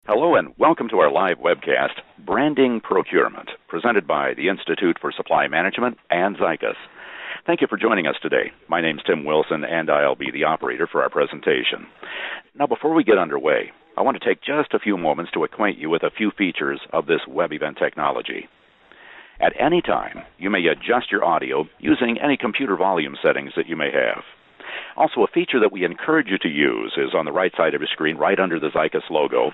Hello and welcome to our live webcast, Branding Procurement, presented by the Institute for Supply Management and Zycus. Thank you for joining us today. My name's Tim Wilson, and I'll be the operator for our presentation. Now, before we get underway, I want to take just a few moments to acquaint you with a few features of this web event technology. At any time, you may adjust your audio using any computer volume settings that you may have. Also, a feature that we encourage you to use is on the right side of your screen, right under the Zycus logo,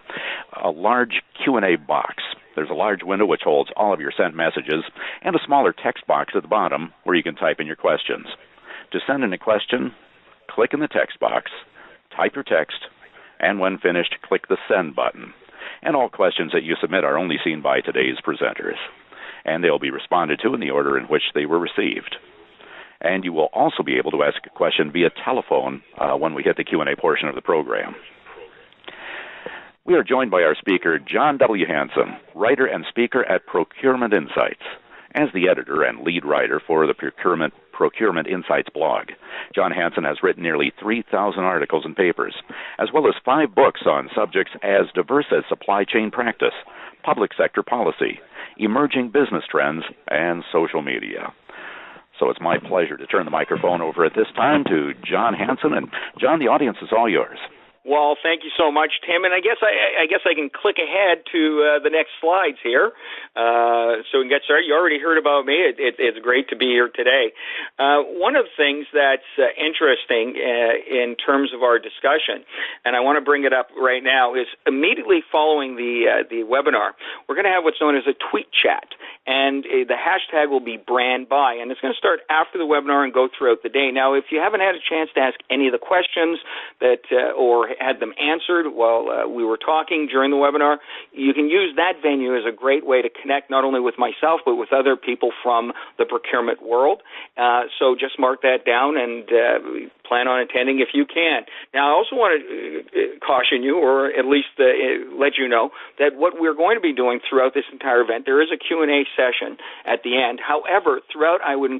a large Q&A box. There's a large window which holds all of your sent messages and a smaller text box at the bottom where you can type in your questions. To send in a question, click in the text box, type your text, and when finished, click the Send button. And all questions that you submit are only seen by today's presenters, and they'll be responded to in the order in which they were received. And you will also be able to ask a question via telephone when we hit the Q&A portion of the program. We are joined by our speaker, John W. Hansen, writer and speaker at Procurement Insights. As the editor and lead writer for the Procurement Insights blog, John Hansen has written nearly 3,000 articles and papers, as well as 5 books on subjects as diverse as supply chain practice, public sector policy, emerging business trends, and social media. So it's my pleasure to turn the microphone over at this time to John Hansen. And John, the audience is all yours. Well, thank you so much, Tim. And I guess I can click ahead to the next slides here, so we can get started. You already heard about me. It's great to be here today. One of the things that's interesting in terms of our discussion, and I want to bring it up right now, is immediately following the webinar, we're going to have what's known as a tweet chat. And the hashtag will be brandby, and it's going to start after the webinar and go throughout the day. Now, if you haven't had a chance to ask any of the questions that or had them answered while we were talking during the webinar, you can use that venue as a great way to connect not only with myself but with other people from the procurement world. So just mark that down and plan on attending if you can. Now, I also want to caution you, or at least let you know, that what we're going to be doing throughout this entire event, there is a Q&A session at the end. However, throughout, I would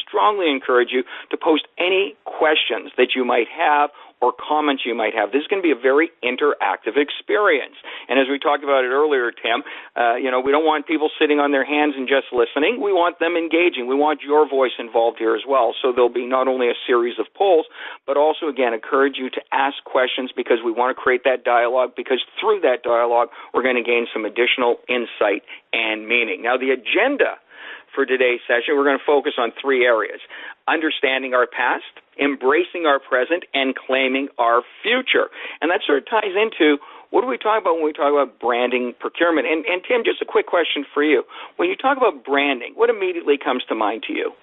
strongly encourage you to post any questions that you might have or comments you might have. This is going to be a very interactive experience. And as we talked about it earlier, Tim, we don't want people sitting on their hands and just listening. We want them engaging. We want your voice involved here as well. So there'll be not only a series of polls, but also, again, encourage you to ask questions because we want to create that dialogue, because through that dialogue, we're going to gain some additional insight and meaning. Now, the agenda for today's session, we're going to focus on 3 areas: understanding our past, embracing our present, and claiming our future. And that sort of ties into what do we talk about when we talk about branding procurement. And Tim, just a quick question for you. When you talk about branding, what immediately comes to mind to you?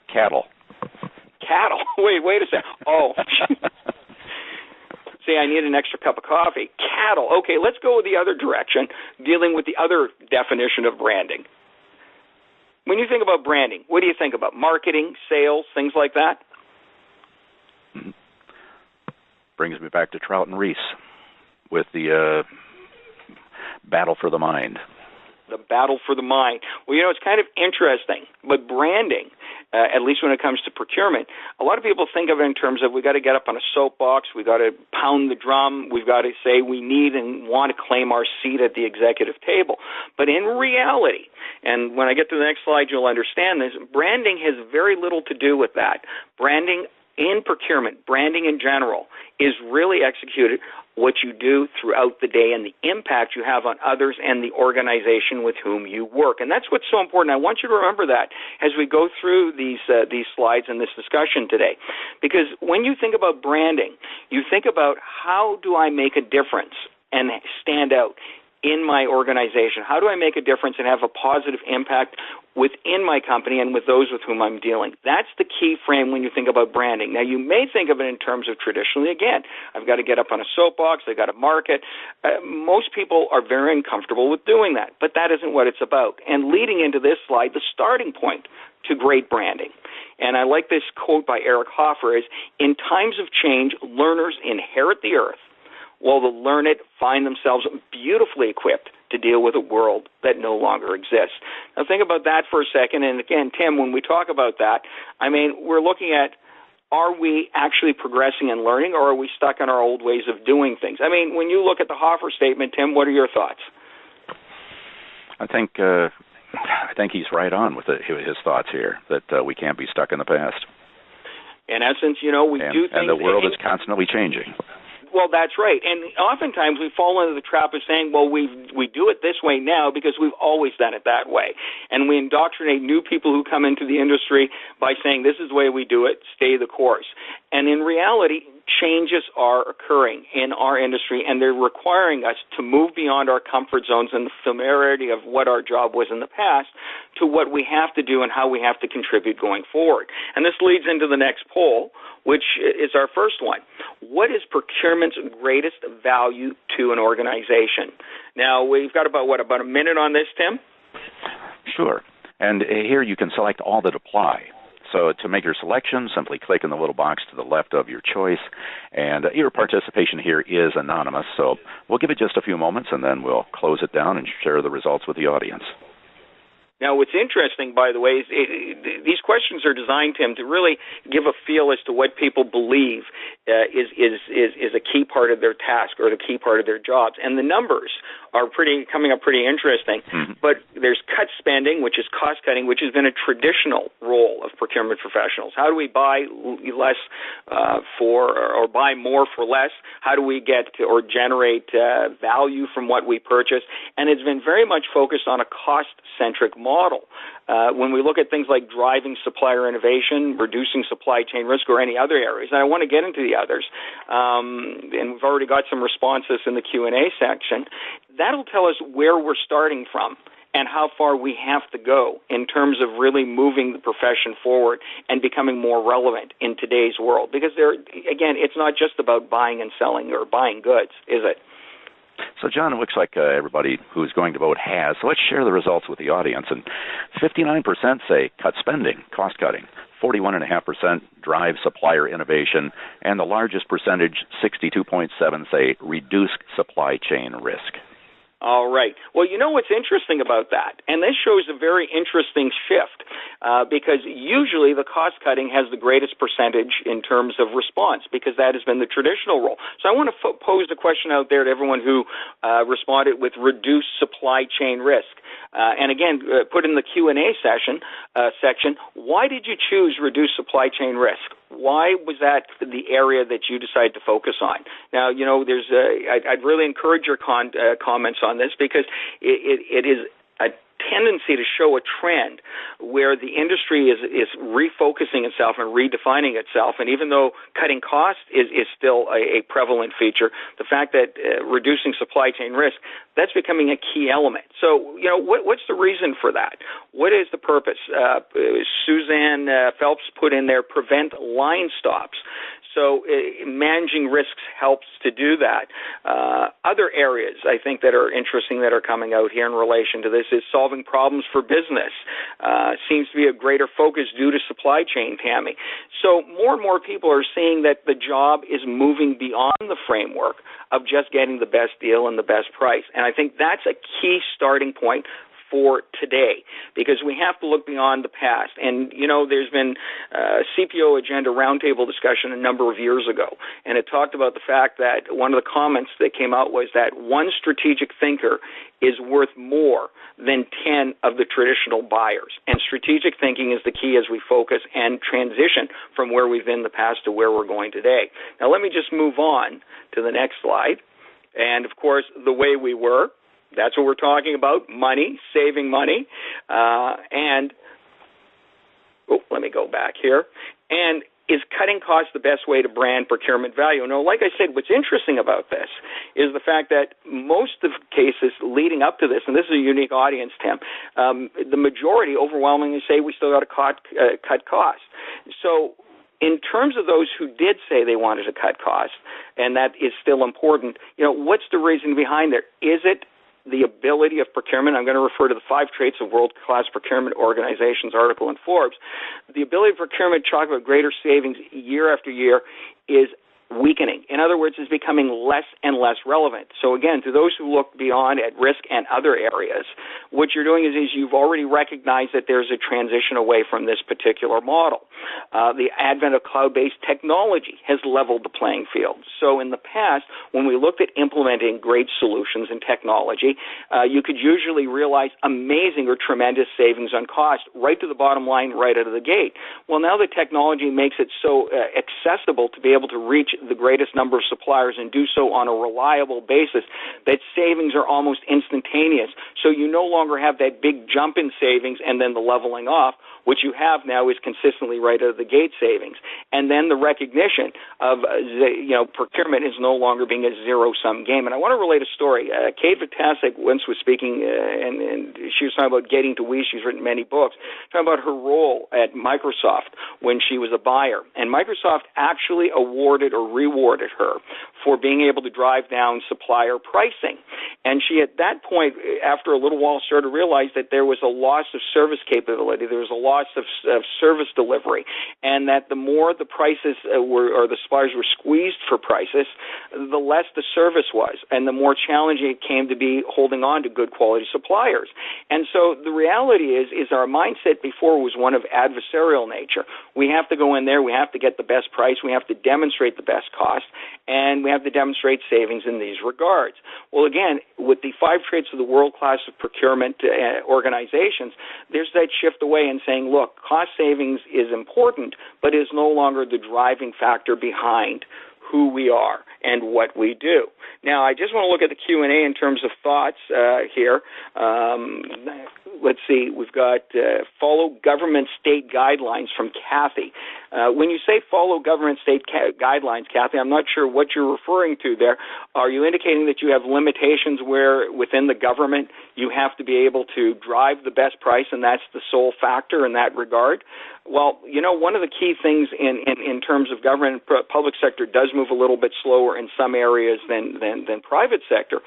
Cattle. Cattle? Wait a second. Oh. See, I need an extra cup of coffee. Cattle. Okay, let's go the other direction, dealing with the other definition of branding. When you think about branding, what do you think about? Marketing, sales, things like that? Brings me back to Trout and Reese with the battle for the mind. The battle for the mind. Well, it's kind of interesting, but branding, at least when it comes to procurement, a lot of people think of it in terms of we got to get up on a soapbox, we got to pound the drum, we've got to say we need and want to claim our seat at the executive table. But in reality, and when I get to the next slide, you'll understand this, branding has very little to do with that. Branding in procurement, branding in general, is really executed what you do throughout the day and the impact you have on others and the organization with whom you work. And that's what's so important. I want you to remember that as we go through these slides and this discussion today. Because when you think about branding, you think about how do I make a difference and stand out in my organization? How do I make a difference and have a positive impact within my company and with those with whom I'm dealing? That's the key frame when you think about branding. Now, you may think of it in terms of traditionally, again, I've got to get up on a soapbox, I've got to market. Most people are very uncomfortable with doing that, but that isn't what it's about. And leading into this slide, the starting point to great branding. And I like this quote by Eric Hoffer is, in times of change, learners inherit the earth, while the learned find themselves beautifully equipped to deal with a world that no longer exists. Now think about that for a second. And again, Tim, when we talk about that, I mean, we're looking at are we actually progressing and learning, or are we stuck in our old ways of doing things? I mean, when you look at the Hoffer statement, Tim, what are your thoughts? I think he's right on with his thoughts here, that we can't be stuck in the past. In essence, we do things... And the world is constantly changing. Well, that's right. And oftentimes we fall into the trap of saying, well, we do it this way now because we've always done it that way. And we indoctrinate new people who come into the industry by saying, this is the way we do it, stay the course. And in reality, changes are occurring in our industry, and they're requiring us to move beyond our comfort zones and the familiarity of what our job was in the past to what we have to do and how we have to contribute going forward. And this leads into the next poll, which is our first one. What is procurement's greatest value to an organization? Now, we've got about a minute on this, Tim? Sure. And here you can select all that apply. So to make your selection, simply click in the little box to the left of your choice. And your participation here is anonymous, so we'll give it just a few moments, and then we'll close it down and share the results with the audience. Now, what's interesting, by the way, is these questions are designed, Tim, to really give a feel as to what people believe is a key part of their task or the key part of their jobs. And the numbers are coming up pretty interesting. Mm-hmm. But there's cut spending, which is cost cutting, which has been a traditional role of procurement professionals. How do we buy less or buy more for less? How do we get or generate value from what we purchase? And it's been very much focused on a cost-centric model. When we look at things like driving supplier innovation, reducing supply chain risk, or any other areas, and I want to get into the others, and we've already got some responses in the Q&A section, that'll tell us where we're starting from and how far we have to go in terms of really moving the profession forward and becoming more relevant in today's world. Because, again, it's not just about buying and selling or buying goods, is it? So, John, it looks like everybody who's going to vote has. So let's share the results with the audience. And 59% say cut spending, cost cutting. 41.5% drive supplier innovation. And the largest percentage, 62.7%, say reduce supply chain risk. All right. Well, you know what's interesting about that, and this shows a very interesting shift because usually the cost cutting has the greatest percentage in terms of response because that has been the traditional role. So I want to pose a question out there to everyone who responded with reduced supply chain risk. And again, put in the Q&A section, why did you choose reduce supply chain risk? Why was that the area that you decided to focus on? Now, I'd really encourage your comments on this because it is a tendency to show a trend where the industry is refocusing itself and redefining itself. And even though cutting costs is still a prevalent feature, the fact that reducing supply chain risk, that's becoming a key element. So, what's the reason for that? What is the purpose? Suzanne Phelps put in there, prevent line stops. So managing risks helps to do that. Other areas, I think, that are interesting that are coming out here in relation to this is solving problems for business. Seems to be a greater focus due to supply chain, Tammy. So more and more people are seeing that the job is moving beyond the framework of just getting the best deal and the best price. And I think that's a key starting point for today, because we have to look beyond the past. And, there's been a CPO agenda roundtable discussion a number of years ago, and it talked about the fact that one of the comments that came out was that one strategic thinker is worth more than 10 of the traditional buyers. And strategic thinking is the key as we focus and transition from where we've been in the past to where we're going today. Now, let me just move on to the next slide. And, of course, the way we were. That's what we're talking about, money, saving money. Let me go back here. And is cutting costs the best way to brand procurement value? No, like I said, what's interesting about this is the fact that most of the cases leading up to this, and this is a unique audience, Tim, the majority overwhelmingly say we still got to cut costs. So in terms of those who did say they wanted to cut costs, and that is still important, what's the reason behind it? Is it the ability of procurement? I'm going to refer to the 5 Traits of World-Class Procurement Organizations article in Forbes. The ability of procurement to talk about greater savings year after year is weakening. In other words, it's becoming less and less relevant. So again, to those who look beyond at risk and other areas, what you're doing is you've already recognized that there's a transition away from this particular model. The advent of cloud-based technology has leveled the playing field. So in the past, when we looked at implementing great solutions in technology, you could usually realize amazing or tremendous savings on cost right to the bottom line, right out of the gate. Well, now the technology makes it so accessible to be able to reach the greatest number of suppliers and do so on a reliable basis that savings are almost instantaneous. So you no longer have that big jump in savings and then the leveling off. What you have now is consistently right out of the gate savings. And then the recognition of, procurement is no longer being a zero-sum game. And I want to relate a story. Kate Vitasic once was speaking, and she was talking about getting to we. She's written many books, talking about her role at Microsoft when she was a buyer. And Microsoft actually awarded or rewarded her for being able to drive down supplier pricing. And she, at that point, after a little while, started to realize that there was a loss of service capability. There was a loss of service delivery, and that the more the prices the suppliers were squeezed for prices, the less the service was, and the more challenging it came to be holding on to good quality suppliers. And so the reality is our mindset before was one of adversarial nature. We have to go in there, we have to get the best price, we have to demonstrate the best cost, and we have to demonstrate savings in these regards. Well, again, with the 5 traits of the world class of procurement organizations, there's that shift away in saying, look, cost savings is important, but is no longer the driving factor behind who we are and what we do. Now, I just want to look at the Q&A in terms of thoughts here. Let's see. We've got follow government state guidelines from Kathy. When you say follow government state guidelines, Kathy, I'm not sure what you're referring to there. Are you indicating that you have limitations where within the government you have to be able to drive the best price and that's the sole factor in that regard? Well, one of the key things in terms of government and public sector does move a little bit slower in some areas than private sector.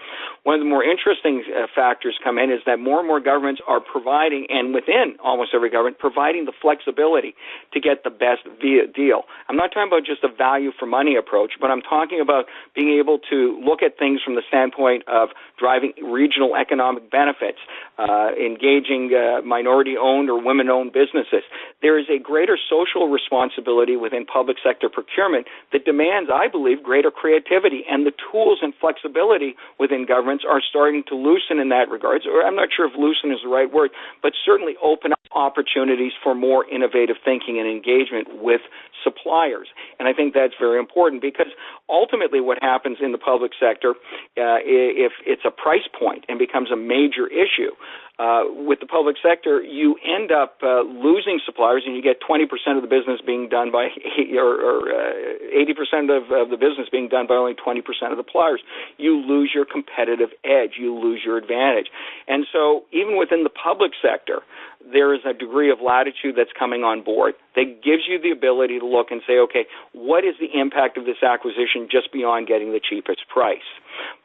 One of the more interesting factors come in is that more and more governments are providing, and within almost every government, providing the flexibility to get the best deal. I'm not talking about just a value for money approach, but I'm talking about being able to look at things from the standpoint of driving regional economic benefits, engaging minority-owned or women-owned businesses. There is a greater social responsibility within public sector procurement that demands, I believe, greater creativity, and the tools and flexibility within governments are starting to loosen in that regard. Or I'm not sure if loosen is the right word, but certainly open up opportunities for more innovative thinking and engagement with suppliers. And I think that's very important because ultimately what happens in the public sector, if it's a price point and becomes a major issue, with the public sector, you end up losing suppliers, and you get 20% of the business being done by, or 80% of the business being done by only 20% of the suppliers. You lose your competitive edge. You lose your advantage. And so even within the public sector, there is a degree of latitude that's coming on board that gives you the ability to look and say, okay, what is the impact of this acquisition just beyond getting the cheapest price?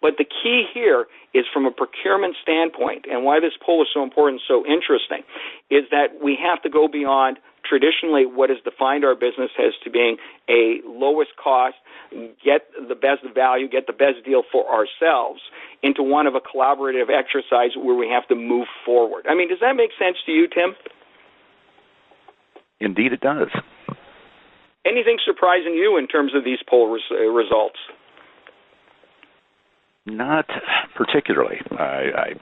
But the key here is from a procurement standpoint, and why this poll is so important, so interesting, is that we have to go beyond traditionally what has defined our business as to being a lowest cost, get the best value, get the best deal for ourselves, into one of a collaborative exercise where we have to move forward. I mean, does that make sense to you, Tim? Indeed it does. Anything surprising you in terms of these poll results? Not particularly. I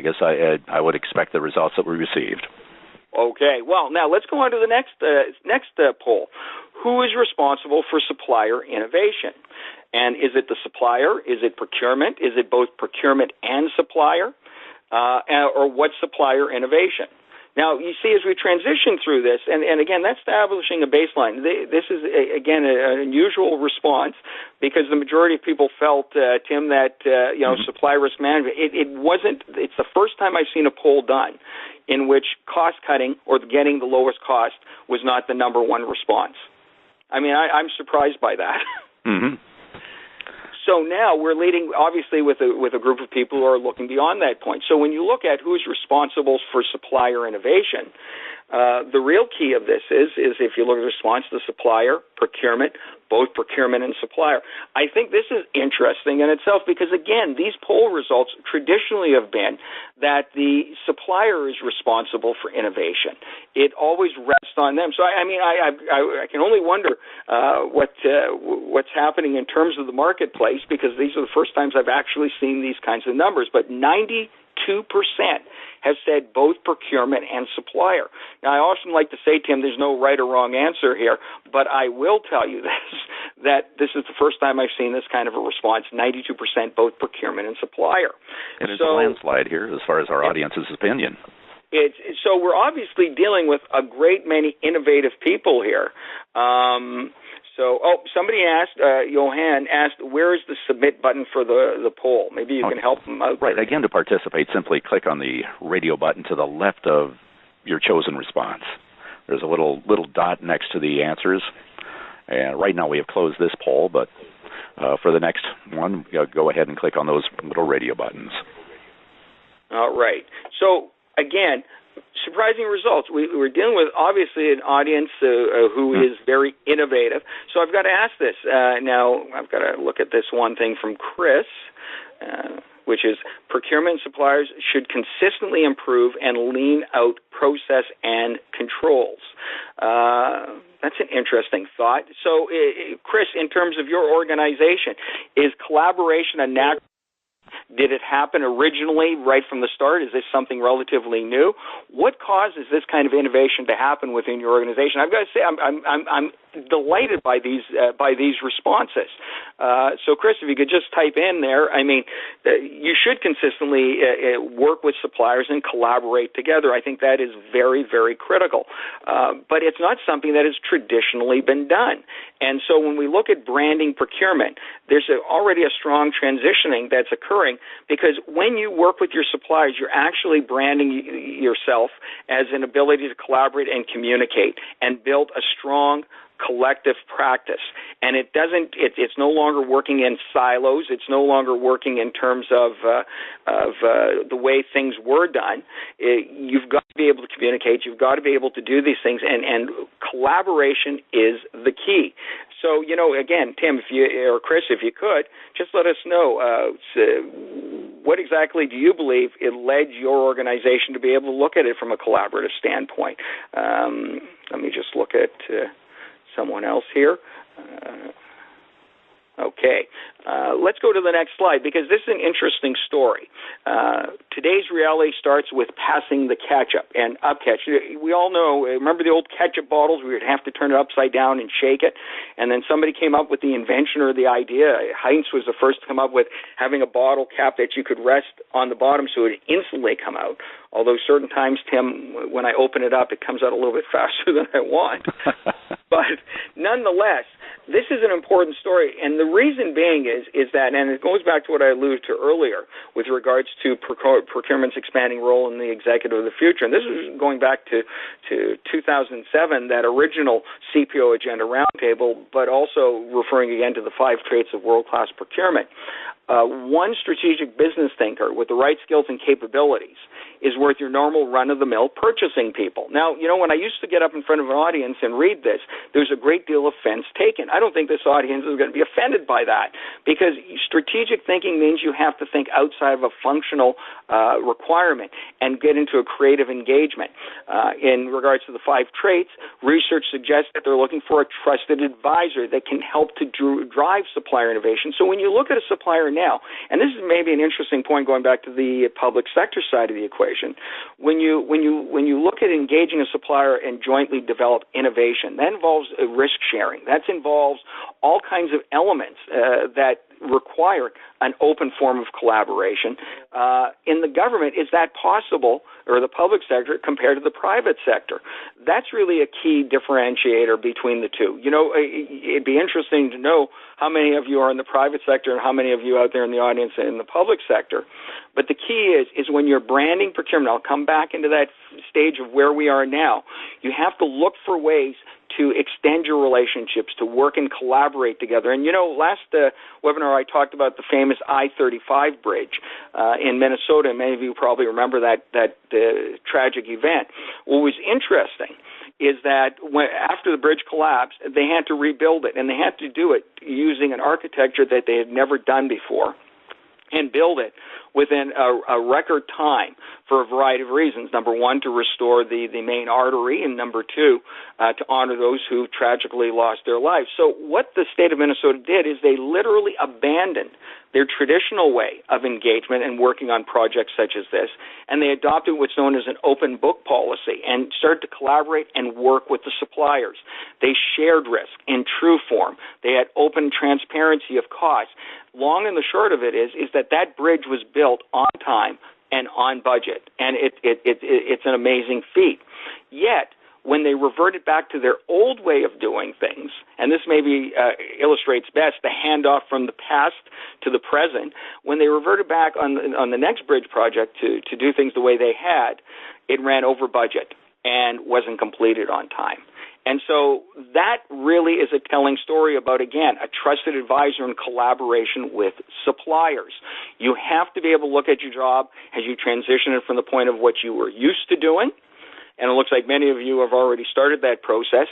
guess I would expect the results that we received. Okay. Well, now let's go on to the next poll. Who is responsible for supplier innovation? And is it the supplier? Is it procurement? Is it both procurement and supplier? Or what supplier innovation? Now, you see, as we transition through this, and again, that's establishing a baseline. This is, again, an unusual response because the majority of people felt, Tim, that, supply risk management, it's the first time I've seen a poll done in which cost-cutting or getting the lowest cost was not the number one response. I mean, I'm surprised by that. Mm-hmm. So now we're leading, obviously, with a group of people who are looking beyond that point. So when you look at who's responsible for supplier innovation, The real key of this is if you look at the response to supplier, procurement, both procurement and supplier. I think this is interesting in itself because, again, these poll results traditionally have been that the supplier is responsible for innovation. It always rests on them. So, I can only wonder what's happening in terms of the marketplace, because these are the first times I've actually seen these kinds of numbers. But 92% have said both procurement and supplier. Now, I often like to say, Tim, there's no right or wrong answer here, but I will tell you this, that this is the first time I've seen this kind of a response, 92% both procurement and supplier. And it's a landslide here as far as our audience's opinion. So we're obviously dealing with a great many innovative people here. Somebody asked, Johan asked, where is the submit button for the poll? Maybe you can help them out. Right. Again, to participate, simply click on the radio button to the left of your chosen response. There's a little dot next to the answers. And right now we have closed this poll, but for the next one, go ahead and click on those little radio buttons. All right. So, again, surprising results. We're dealing with, obviously, an audience who is very innovative. So I've got to ask this. Now, I've got to look at this one thing from Chris, which is procurement suppliers should consistently improve and lean out process and controls. That's an interesting thought. So, Chris, in terms of your organization, is collaboration a natural? Did it happen originally right from the start? Is this something relatively new? What causes this kind of innovation to happen within your organization? I've got to say, I'm delighted by these responses. So, Chris, if you could just type in there, you should consistently work with suppliers and collaborate together. I think that is very, very critical. But it's not something that has traditionally been done. And so when we look at branding procurement, there's already a strong transitioning that's occurring, because when you work with your suppliers, you're actually branding yourself as an ability to collaborate and communicate and build a strong collective practice. And it's no longer working in silos. It's no longer working in terms of the way things were done. You've got to be able to communicate. You've got to be able to do these things, and collaboration is the key. So, again, Tim, or Chris, if you could, just let us know what exactly do you believe it led your organization to be able to look at it from a collaborative standpoint. Let me just look at someone else here. Okay. Let's go to the next slide, because this is an interesting story. Today's reality starts with passing the ketchup and upcatch. We all know, remember the old ketchup bottles? We would have to turn it upside down and shake it. And then somebody came up with the invention or the idea. Heinz was the first to come up with having a bottle cap that you could rest on the bottom so it would instantly come out. Although certain times, Tim, when I open it up, it comes out a little bit faster than I want. But nonetheless, this is an important story, and the reason being is that, and it goes back to what I alluded to earlier with regards to procurement's expanding role in the executive of the future, and this is going back to 2007, that original CPO agenda roundtable, but also referring again to the 5 traits of world-class procurement. One strategic business thinker with the right skills and capabilities is worth your normal run-of-the-mill purchasing people. Now, when I used to get up in front of an audience and read this, there's a great deal of offense taken. I don't think this audience is going to be offended by that, because strategic thinking means you have to think outside of a functional requirement and get into a creative engagement. In regards to the 5 traits, research suggests that they're looking for a trusted advisor that can help to drive supplier innovation. So when you look at a supplier now, and this is maybe an interesting point going back to the public sector side of the equation, when you look at engaging a supplier and jointly develop innovation, that involves risk sharing. That involves all kinds of elements that require an open form of collaboration. In the government, is that possible, or the public sector, compared to the private sector? That's really a key differentiator between the two. It'd be interesting to know how many of you are in the private sector and how many of you out there in the audience in the public sector. But the key is when you're branding procurement, I'll come back into that stage of where we are now, you have to look for ways to extend your relationships, to work and collaborate together. And, last webinar I talked about the famous I-35 bridge in Minnesota. Many of you probably remember that tragic event. What was interesting is that after the bridge collapsed, they had to rebuild it, and they had to do it using an architecture that they had never done before and build it within a record time for a variety of reasons. Number one, to restore the main artery, and number two, to honor those who tragically lost their lives. So what the state of Minnesota did is they literally abandoned their traditional way of engagement and working on projects such as this, and they adopted what's known as an open book policy and started to collaborate and work with the suppliers. They shared risk in true form. They had open transparency of costs. Long and the short of it is that bridge was built on time and on budget, and it's an amazing feat. Yet, when they reverted back to their old way of doing things, and this maybe illustrates best the handoff from the past to the present, when they reverted back on the next bridge project to do things the way they had, it ran over budget and wasn't completed on time. And so that really is a telling story about, again, a trusted advisor in collaboration with suppliers. You have to be able to look at your job as you transition it from the point of what you were used to doing, and it looks like many of you have already started that process,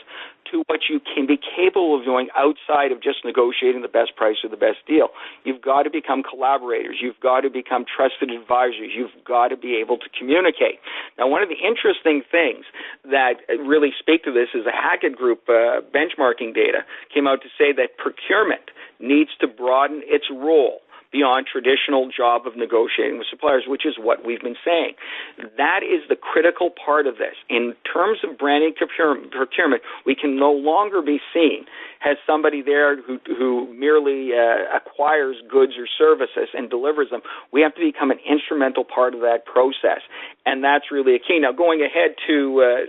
to what you can be capable of doing outside of just negotiating the best price or the best deal. You've got to become collaborators. You've got to become trusted advisors. You've got to be able to communicate. Now, one of the interesting things that really speak to this is the Hackett Group benchmarking data came out to say that procurement needs to broaden its role beyond traditional job of negotiating with suppliers, which is what we've been saying. That is the critical part of this. In terms of branding procurement, we can no longer be seen as somebody there who merely acquires goods or services and delivers them. We have to become an instrumental part of that process, and that's really a key. Now, going ahead to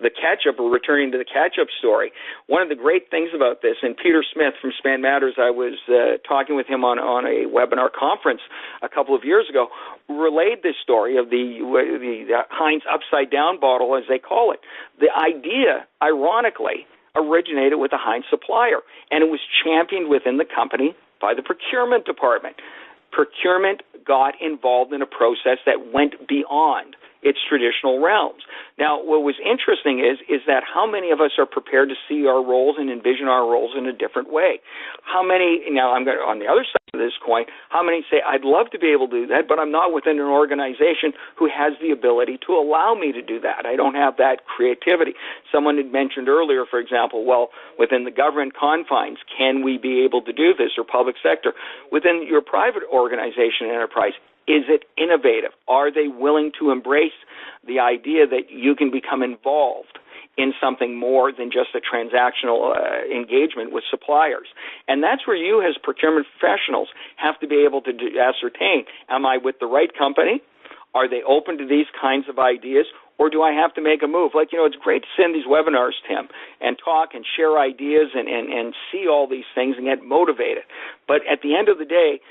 the catch-up, or returning to the catch-up story, one of the great things about this, and Peter Smith from Span Matters, I was talking with him on a webinar conference a couple of years ago, relayed this story of the Heinz upside-down bottle, as they call it. The idea, ironically, originated with a Heinz supplier, and it was championed within the company by the procurement department. Procurement got involved in a process that went beyond its traditional realms. Now, what was interesting is that how many of us are prepared to see our roles and envision our roles in a different way? How many, now I'm going to, on the other side of this coin, how many say, I'd love to be able to do that, but I'm not within an organization who has the ability to allow me to do that. I don't have that creativity. Someone had mentioned earlier, for example, well, within the government confines, can we be able to do this, or public sector? Within your private organization and enterprise, is it innovative? Are they willing to embrace the idea that you can become involved in something more than just a transactional engagement with suppliers? And that's where you as procurement professionals have to be able to ascertain, am I with the right company? Are they open to these kinds of ideas? Or do I have to make a move? Like, it's great to send these webinars, Tim, and talk and share ideas and see all these things and get motivated. But at the end of the day,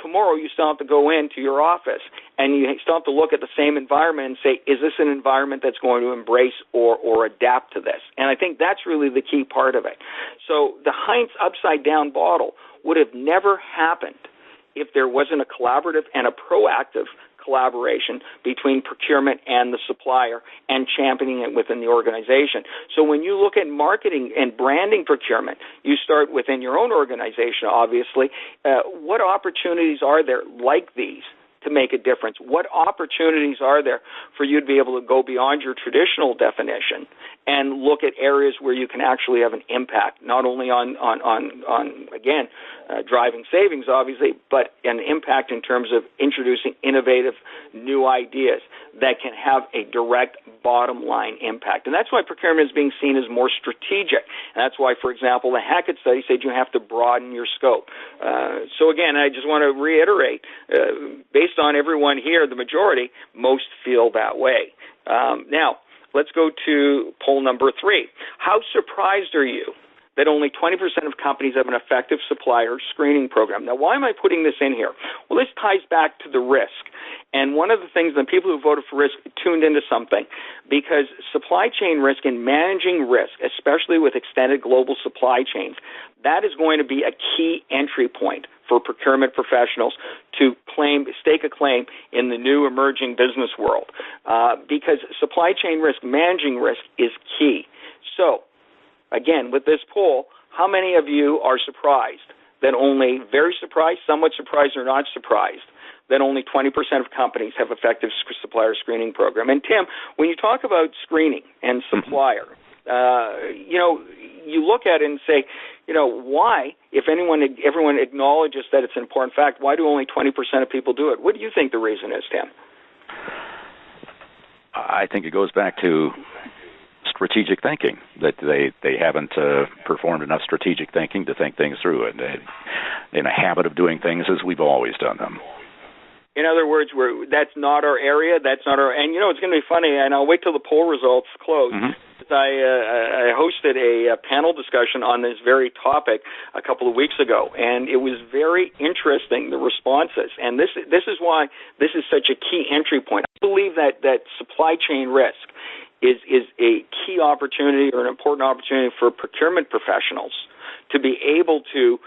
tomorrow you still have to go into your office and you still have to look at the same environment and say, is this an environment that's going to embrace or adapt to this? And I think that's really the key part of it. So the Heinz upside-down bottle would have never happened if there wasn't a collaborative and a proactive collaboration between procurement and the supplier and championing it within the organization. So when you look at marketing and branding procurement, you start within your own organization, obviously. What opportunities are there like these to make a difference? What opportunities are there for you to be able to go beyond your traditional definition and look at areas where you can actually have an impact, not only on driving savings, obviously, but an impact in terms of introducing innovative new ideas that can have a direct bottom line impact. And that's why procurement is being seen as more strategic. And that's why, for example, the Hackett study said you have to broaden your scope. So again, I just want to reiterate, based on everyone here, the majority, most feel that way. Now, let's go to poll number 3. How surprised are you that only 20% of companies have an effective supplier screening program? Now, why am I putting this in here? Well, this ties back to the risk. And one of the things, the people who voted for risk tuned into something, because supply chain risk and managing risk, especially with extended global supply chains, that is going to be a key entry point for procurement professionals to stake a claim in the new emerging business world. Because supply chain risk, managing risk is key. So, again, with this poll, how many of you are surprised that only, very surprised, somewhat surprised, or not surprised, that only 20% of companies have effective supplier screening program? And Tim, when you talk about screening and supplier, you look at it and say, why, if everyone acknowledges that it's an important fact, why do only 20% of people do it? What do you think the reason is, Tim? I think it goes back to strategic thinking, that they haven't performed enough strategic thinking to think things through, and in a habit of doing things as we've always done them. In other words, that's not our area, that's not our, and it's going to be funny, and I'll wait till the poll results close. Mm-hmm. I hosted a panel discussion on this very topic a couple of weeks ago, and it was very interesting, the responses. And this is why this is such a key entry point. I believe that supply chain risk is a key opportunity or an important opportunity for procurement professionals to be able to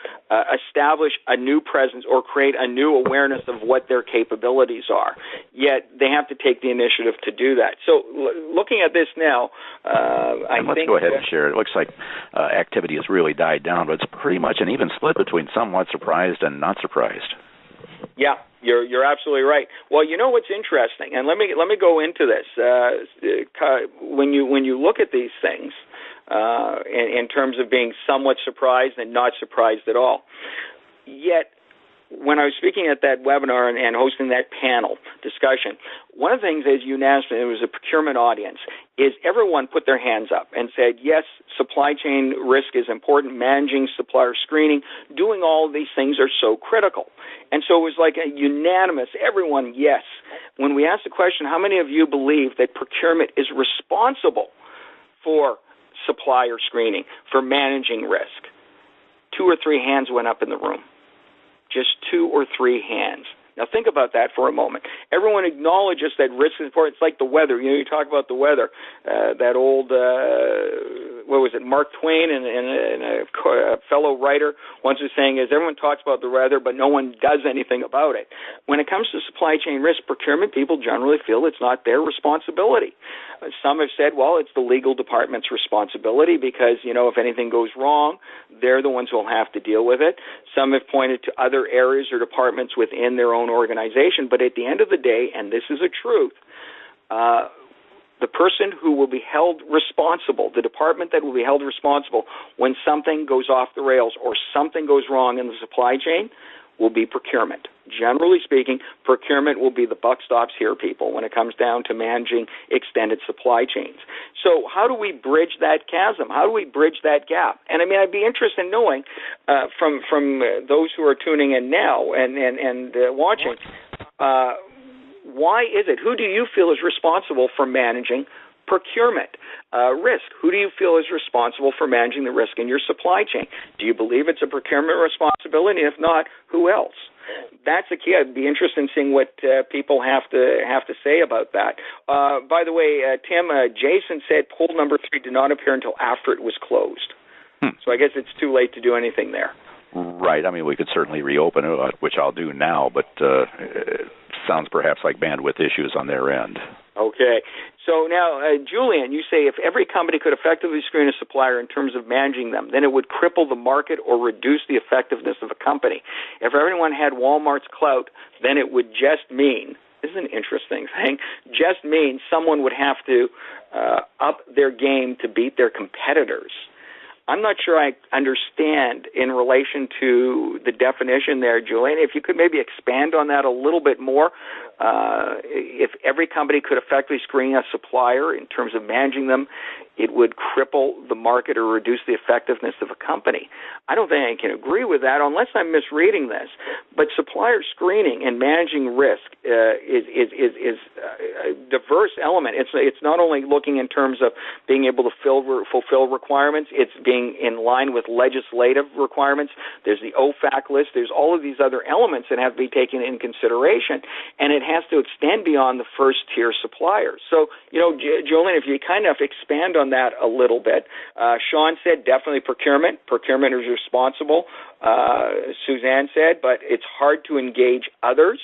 establish a new presence or create a new awareness of what their capabilities are. Yet they have to take the initiative to do that. So looking at this now, let's go ahead and share. It looks like activity has really died down, but it's pretty much an even split between somewhat surprised and not surprised. Yeah, you're absolutely right. Well, what's interesting, and let me go into this. When you look at these things, in terms of being somewhat surprised and not surprised at all. Yet, when I was speaking at that webinar and hosting that panel discussion, one of the things, as you asked, it was a procurement audience, is everyone put their hands up and said, yes, supply chain risk is important, managing supplier screening, doing all of these things are so critical. And so it was like a unanimous, everyone, yes. When we asked the question, how many of you believe that procurement is responsible for supplier screening, for managing risk? 2 or 3 hands went up in the room. Just 2 or 3 hands. Now think about that for a moment. Everyone acknowledges that risk is important. It's like the weather. You talk about the weather. That old, what was it, Mark Twain and a fellow writer once was saying is everyone talks about the weather, but no one does anything about it. When it comes to supply chain risk, procurement people generally feel it's not their responsibility. Some have said, well, it's the legal department's responsibility because, if anything goes wrong, they're the ones who will have to deal with it. Some have pointed to other areas or departments within their own organization. But at the end of the day, and this is a truth, the person who will be held responsible, the department that will be held responsible when something goes off the rails or something goes wrong in the supply chain will be procurement. Generally speaking, procurement will be the buck stops here, people, when it comes down to managing extended supply chains. So how do we bridge that chasm? How do we bridge that gap? And I'd be interested in knowing from those who are tuning in now and watching, why is it? Who do you feel is responsible for managing procurement risk? Who do you feel is responsible for managing the risk in your supply chain? Do you believe it's a procurement responsibility? If not, who else? That's the key. I'd be interested in seeing what people have to say about that. By the way, Tim, Jason said poll number 3 did not appear until after it was closed. So I guess it's too late to do anything there. Right. We could certainly reopen it, which I'll do now, but it sounds perhaps like bandwidth issues on their end. Okay. So now, Julian, you say if every company could effectively screen a supplier in terms of managing them, then it would cripple the market or reduce the effectiveness of a company. If everyone had Walmart's clout, then it would just mean, this is an interesting thing, just mean someone would have to up their game to beat their competitors. I'm not sure I understand in relation to the definition there, Julian. If you could maybe expand on that a little bit more. If every company could effectively screen a supplier in terms of managing them, it would cripple the market or reduce the effectiveness of a company. I don't think I can agree with that unless I'm misreading this. But supplier screening and managing risk is a diverse element. It's not only looking in terms of being able to fulfill requirements, it's being in line with legislative requirements. There's the OFAC list. There's all of these other elements that have to be taken in consideration, and it has to extend beyond the first-tier suppliers. So, Julian, if you kind of expand on that a little bit, Sean said definitely procurement. Procurement is responsible. Suzanne said, but it's hard to engage others.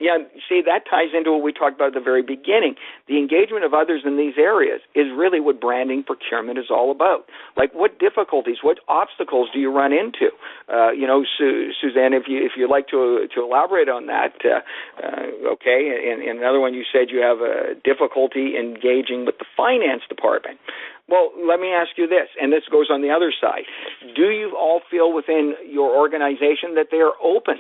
Yeah, see, that ties into what we talked about at the very beginning. The engagement of others in these areas is really what branding procurement is all about. Like, what difficulties, what obstacles do you run into? Suzanne, if you'd like to elaborate on that, okay. And another one, you said you have a difficulty engaging with the finance department. Well, let me ask you this, and this goes on the other side. Do you all feel within your organization that they are open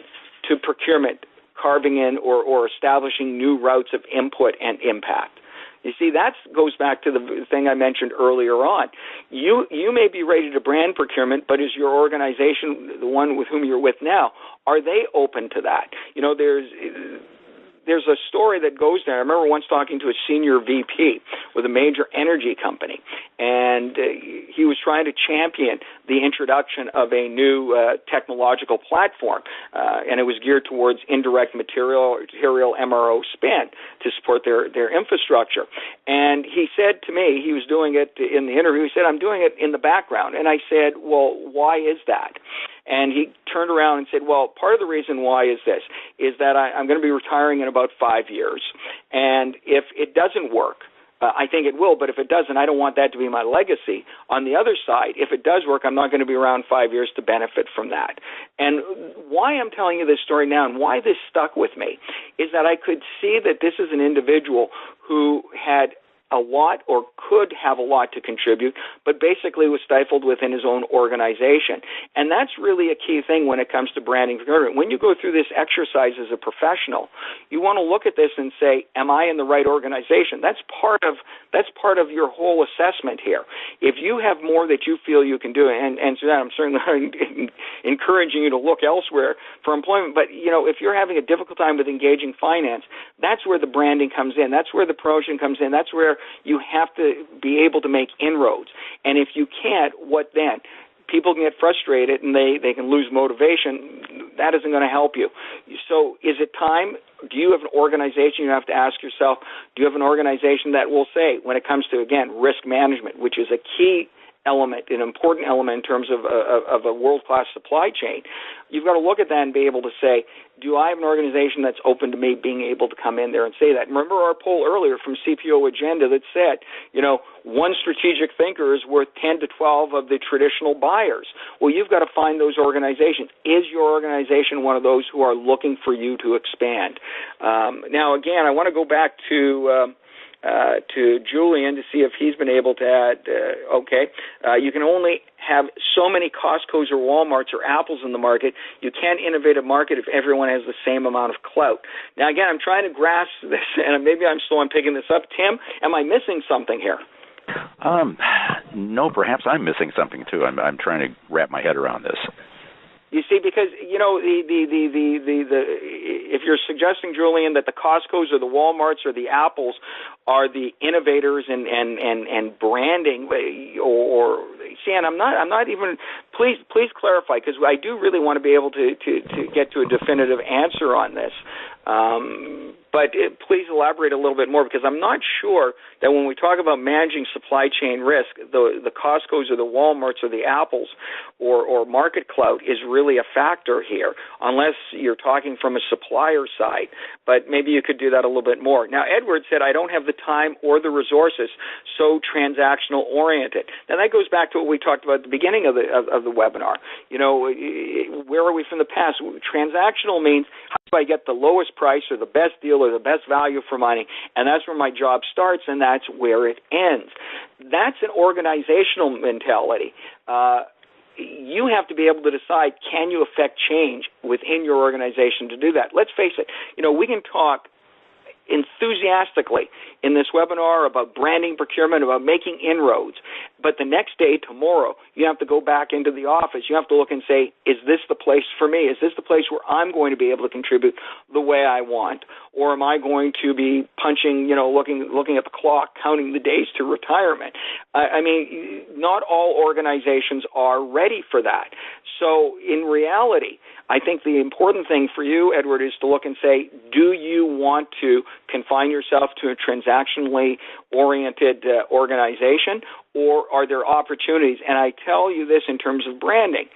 to procurement, carving in or establishing new routes of input and impact? You see, that goes back to the thing I mentioned earlier on. You may be ready to brand procurement, but is your organization, the one with whom you're with now, are they open to that? There's a story that goes there. I remember once talking to a senior VP with a major energy company, and he was trying to champion the introduction of a new technological platform, and it was geared towards indirect material MRO spend to support their infrastructure. And he said to me, he was doing it in the interview, he said, I'm doing it in the background. And I said, well, why is that? And he turned around and said, well, part of the reason why is this, is that I'm going to be retiring in about 5 years. And if it doesn't work, I think it will, but if it doesn't, I don't want that to be my legacy. On the other side, if it does work, I'm not going to be around 5 years to benefit from that. And why I'm telling you this story now and why this stuck with me is that I could see that this is an individual who had a lot or could have a lot to contribute, but basically was stifled within his own organization. And that's really a key thing when it comes to branding. When you go through this exercise as a professional, you want to look at this and say, am I in the right organization? That's part of your whole assessment here. If you have more that you feel you can do, and Suzanne, I'm certainly encouraging you to look elsewhere for employment, but if you're having a difficult time with engaging finance, that's where the branding comes in. That's where the promotion comes in. That's where you have to be able to make inroads. And if you can't, what then? People can get frustrated and they can lose motivation. That isn't going to help you. So is it time? Do you have an organization? You have to ask yourself, do you have an organization that will say, when it comes to, again, risk management, which is a key element, an important element in terms of a world-class supply chain, you've got to look at that and be able to say, do I have an organization that's open to me being able to come in there and say that? Remember our poll earlier from CPO Agenda that said, one strategic thinker is worth 10 to 12 of the traditional buyers. Well, you've got to find those organizations. Is your organization one of those who are looking for you to expand? Now, again, I want to go back to Julian to see if he's been able to add, you can only have so many Costco's or Walmarts or Apples in the market. You can't innovate a market if everyone has the same amount of clout. Now, again, I'm trying to grasp this, and maybe I'm slow on picking this up. Tim, am I missing something here? No, perhaps I'm missing something, too. I'm trying to wrap my head around this. You see, because if you're suggesting, Julian, that the Costco's or the Walmarts or the Apples are the innovators and branding, or see, and I'm not even. Please clarify, because I do really want to be able to get to a definitive answer on this. But please elaborate a little bit more, because I'm not sure that when we talk about managing supply chain risk, the Costco's or the Walmarts or the Apples or market clout is really a factor here, unless you're talking from a supplier side. But maybe you could do that a little bit more. Now, Edward said, I don't have the time or the resources, so transactional oriented. Now, that goes back to what we talked about at the beginning of the webinar. Where are we from the past? Transactional means, how do I get the lowest price or the best deal or the best value for money? And that's where my job starts, and that's where it ends. That's an organizational mentality. You have to be able to decide, can you affect change within your organization to do that? Let's face it, we can talk enthusiastically in this webinar about branding procurement, about making inroads. But the next day, tomorrow, you have to go back into the office. You have to look and say, is this the place for me? Is this the place where I'm going to be able to contribute the way I want? Or am I going to be punching, looking at the clock, counting the days to retirement? I mean, not all organizations are ready for that. So in reality, I think the important thing for you, Edward, is to look and say, do you want to confine yourself to a transactionally oriented organization, or are there opportunities? And I tell you this in terms of branding.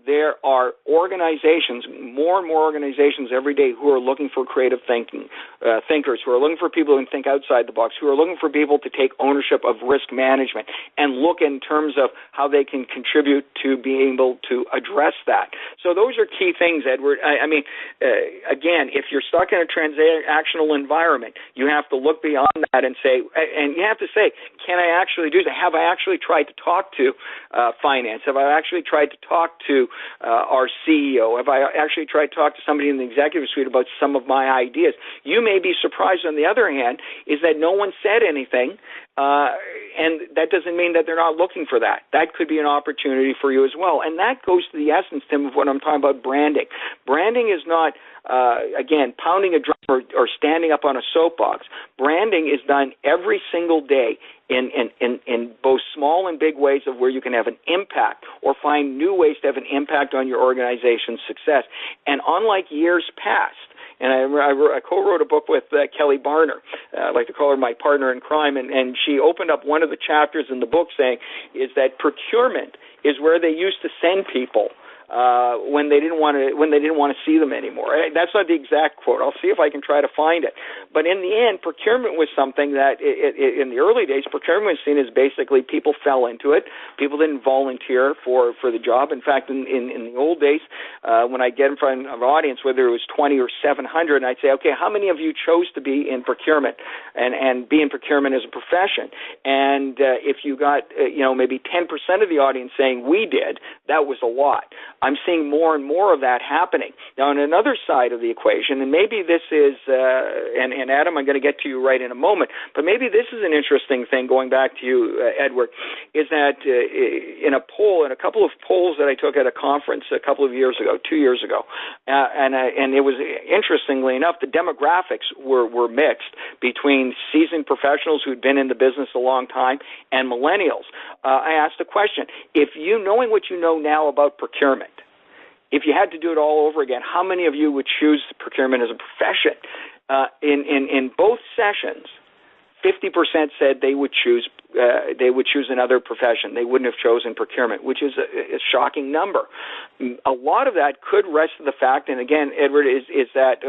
There are organizations, more and more organizations every day who are looking for creative thinkers, who are looking for people who can think outside the box, who are looking for people to take ownership of risk management and look in terms of how they can contribute to being able to address that. So those are key things, Edward. Again, if you're stuck in a transactional environment, you have to look beyond that and say, and you have to say, can I actually do that? Have I actually tried to talk to finance? Have I actually tried to talk to our CEO? Have I actually tried to talk to somebody in the executive suite about some of my ideas? You may be surprised, on the other hand, is that no one said anything, and that doesn't mean that they're not looking for that. That could be an opportunity for you as well. And that goes to the essence, Tim, of what I'm talking about branding. Branding is not, again, pounding a drum or standing up on a soapbox. Branding is done every single day in both small and big ways of where you can have an impact or find new ways to have an impact on your organization's success. And unlike years past, and I co-wrote a book with Kelly Barner. I like to call her my partner in crime, and she opened up one of the chapters in the book saying is that procurement is where they used to send people when they didn't want to see them anymore. That's not the exact quote. I'll see if I can try to find it. But in the end, procurement was something that in the early days, procurement was seen as basically people fell into it. People didn't volunteer for the job. In fact, in the old days, when I get in front of an audience, whether it was 20 or 700, and I'd say, okay, how many of you chose to be in procurement and be in procurement as a profession? And if you got maybe 10% of the audience saying we did, that was a lot. I'm seeing more and more of that happening. Now, on another side of the equation, and maybe this is, and Adam, I'm going to get to you right in a moment, but maybe this is an interesting thing, going back to you, Edward, is that in a couple of polls that I took at a conference a couple of years ago, 2 years ago, and it was, interestingly enough, the demographics were mixed between seasoned professionals who'd been in the business a long time and millennials. I asked a question: if you, knowing what you know now about procurement, if you had to do it all over again, how many of you would choose procurement as a profession? In both sessions, 50% said they would choose another profession. They wouldn't have chosen procurement, which is a shocking number. A lot of that could rest to the fact, and again, Edward, is that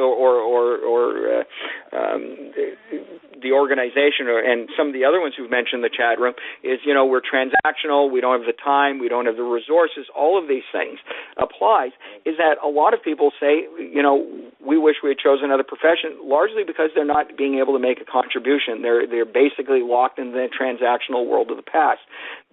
the organization and some of the other ones who've mentioned in the chat room is, we're transactional, we don't have the time, we don't have the resources, all of these things applies, is that a lot of people say, we wish we had chosen another profession, largely because they're not being able to make a contribution. They're basically locked in the transactional world of the past.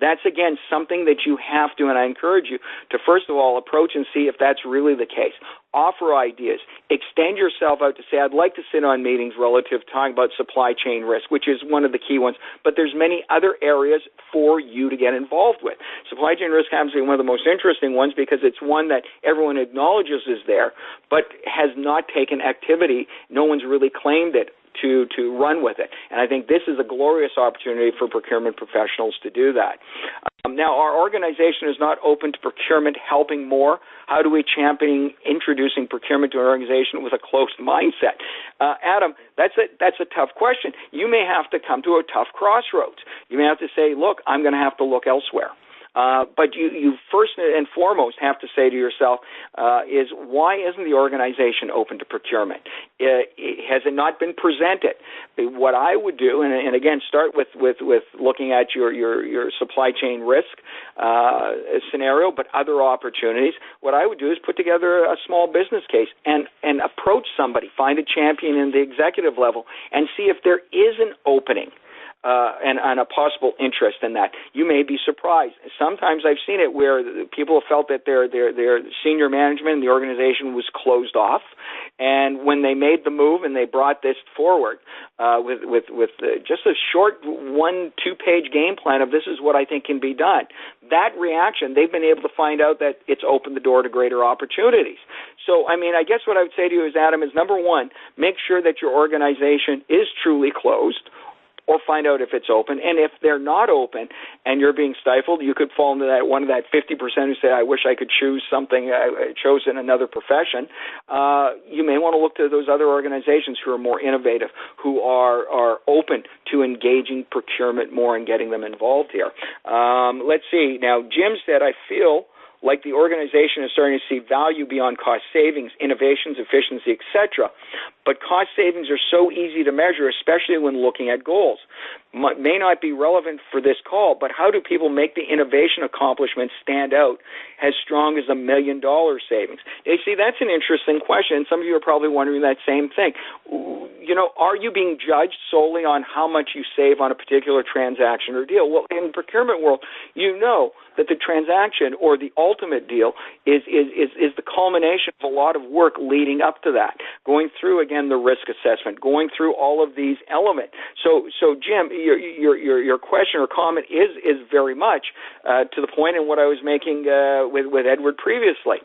That's, again, something that you have to, and I encourage you to, first of all, approach and see if that's really the case. Offer ideas. Extend yourself out to say, I'd like to sit on meetings relative to talking about supply chain risk, which is one of the key ones, but there's many other areas for you to get involved with. Supply chain risk happens to be one of the most interesting ones because it's one that everyone acknowledges is there, but has not taken activity. No one's really claimed it to run with it. And I think this is a glorious opportunity for procurement professionals to do that. Now, our organization is not open to procurement helping more. How do we champion introducing procurement to an organization with a closed mindset? Adam, that's a tough question. You may have to come to a tough crossroads. You may have to say, look, I'm going to have to look elsewhere. But you first and foremost have to say to yourself, is why isn't the organization open to procurement? Has it not been presented? What I would do, and again, start with looking at your supply chain risk scenario, but other opportunities. What I would do is put together a small business case and approach somebody, find a champion in the executive level, and see if there is an opening and a possible interest in that. You may be surprised. Sometimes I've seen it where people have felt that their senior management in the organization was closed off, and when they made the move and they brought this forward with just a short 1-2 page game plan of this is what I think can be done, that reaction, they've been able to find out that it's opened the door to greater opportunities. So, I mean, I guess what I would say to you is, Adam, is number one, make sure that your organization is truly closed, or find out if it's open. And if they're not open and you're being stifled, you could fall into that 50% who say, I wish I could choose something I chose in another profession. You may want to look to those other organizations who are more innovative, who are open to engaging procurement more and getting them involved here. Let's see. Now, Jim said, I feel like the organization is starting to see value beyond cost savings, innovations, efficiency, etc. But cost savings are so easy to measure, especially when looking at goals. May not be relevant for this call, but how do people make the innovation accomplishments stand out as strong as $1 million savings? You see, that's an interesting question, and some of you are probably wondering that same thing. You know, are you being judged solely on how much you save on a particular transaction or deal? Well, in the procurement world, you know that the transaction or the ultimate deal is the culmination of a lot of work leading up to that, going through, again, the risk assessment, going through all of these elements. So Jim, your question or comment is very much to the point in what I was making with Edward previously.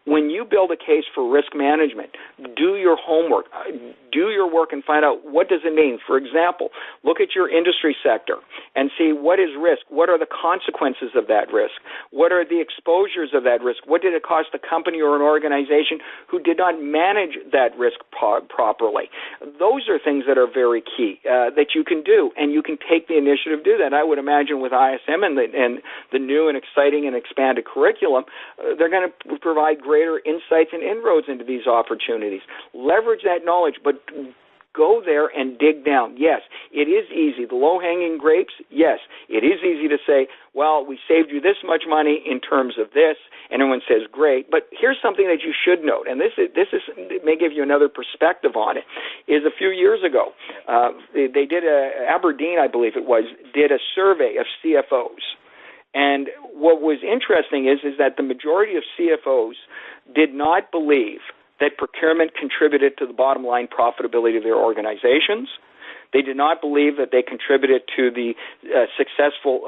When you build a case for risk management, do your homework, do your work and find out what does it mean. For example, look at your industry sector and see what is risk, what are the consequences of that risk, what are the exposures of that risk, what did it cost a company or an organization who did not manage that risk properly. Those are things that are very key that you can do, and you can take the initiative to do that. I would imagine with ISM and the new and exciting and expanded curriculum, they're going to provide greater insights and inroads into these opportunities. Leverage that knowledge, but go there and dig down. Yes, it is easy. The low-hanging grapes, yes, it is easy to say, well, we saved you this much money in terms of this, and everyone says, great. But here's something that you should note, and this it may give you another perspective on it, is a few years ago, they did Aberdeen, I believe it was, did a survey of CFOs. And what was interesting is that the majority of CFOs did not believe that procurement contributed to the bottom line profitability of their organizations. They did not believe that they contributed to the successful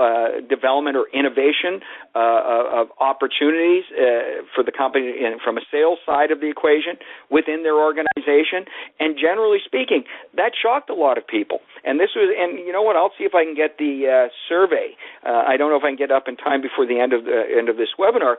development or innovation of opportunities for the company from a sales side of the equation within their organization. And generally speaking, that shocked a lot of people. And you know what? I'll see if I can get the survey. I don't know if I can get up in time before the end of this webinar.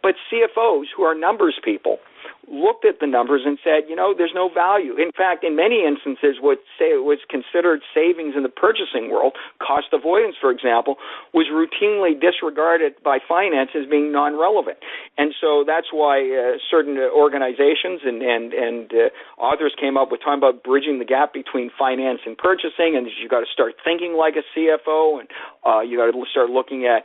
But CFOs, who are numbers people, looked at the numbers and said, you know, there's no value. In fact, in many instances, what was considered savings in the purchasing world, cost avoidance, for example, was routinely disregarded by finance as being non-relevant. And so that's why certain organizations and authors came up with talking about bridging the gap between finance and purchasing, and you got to start thinking like a CFO, and you got to start looking at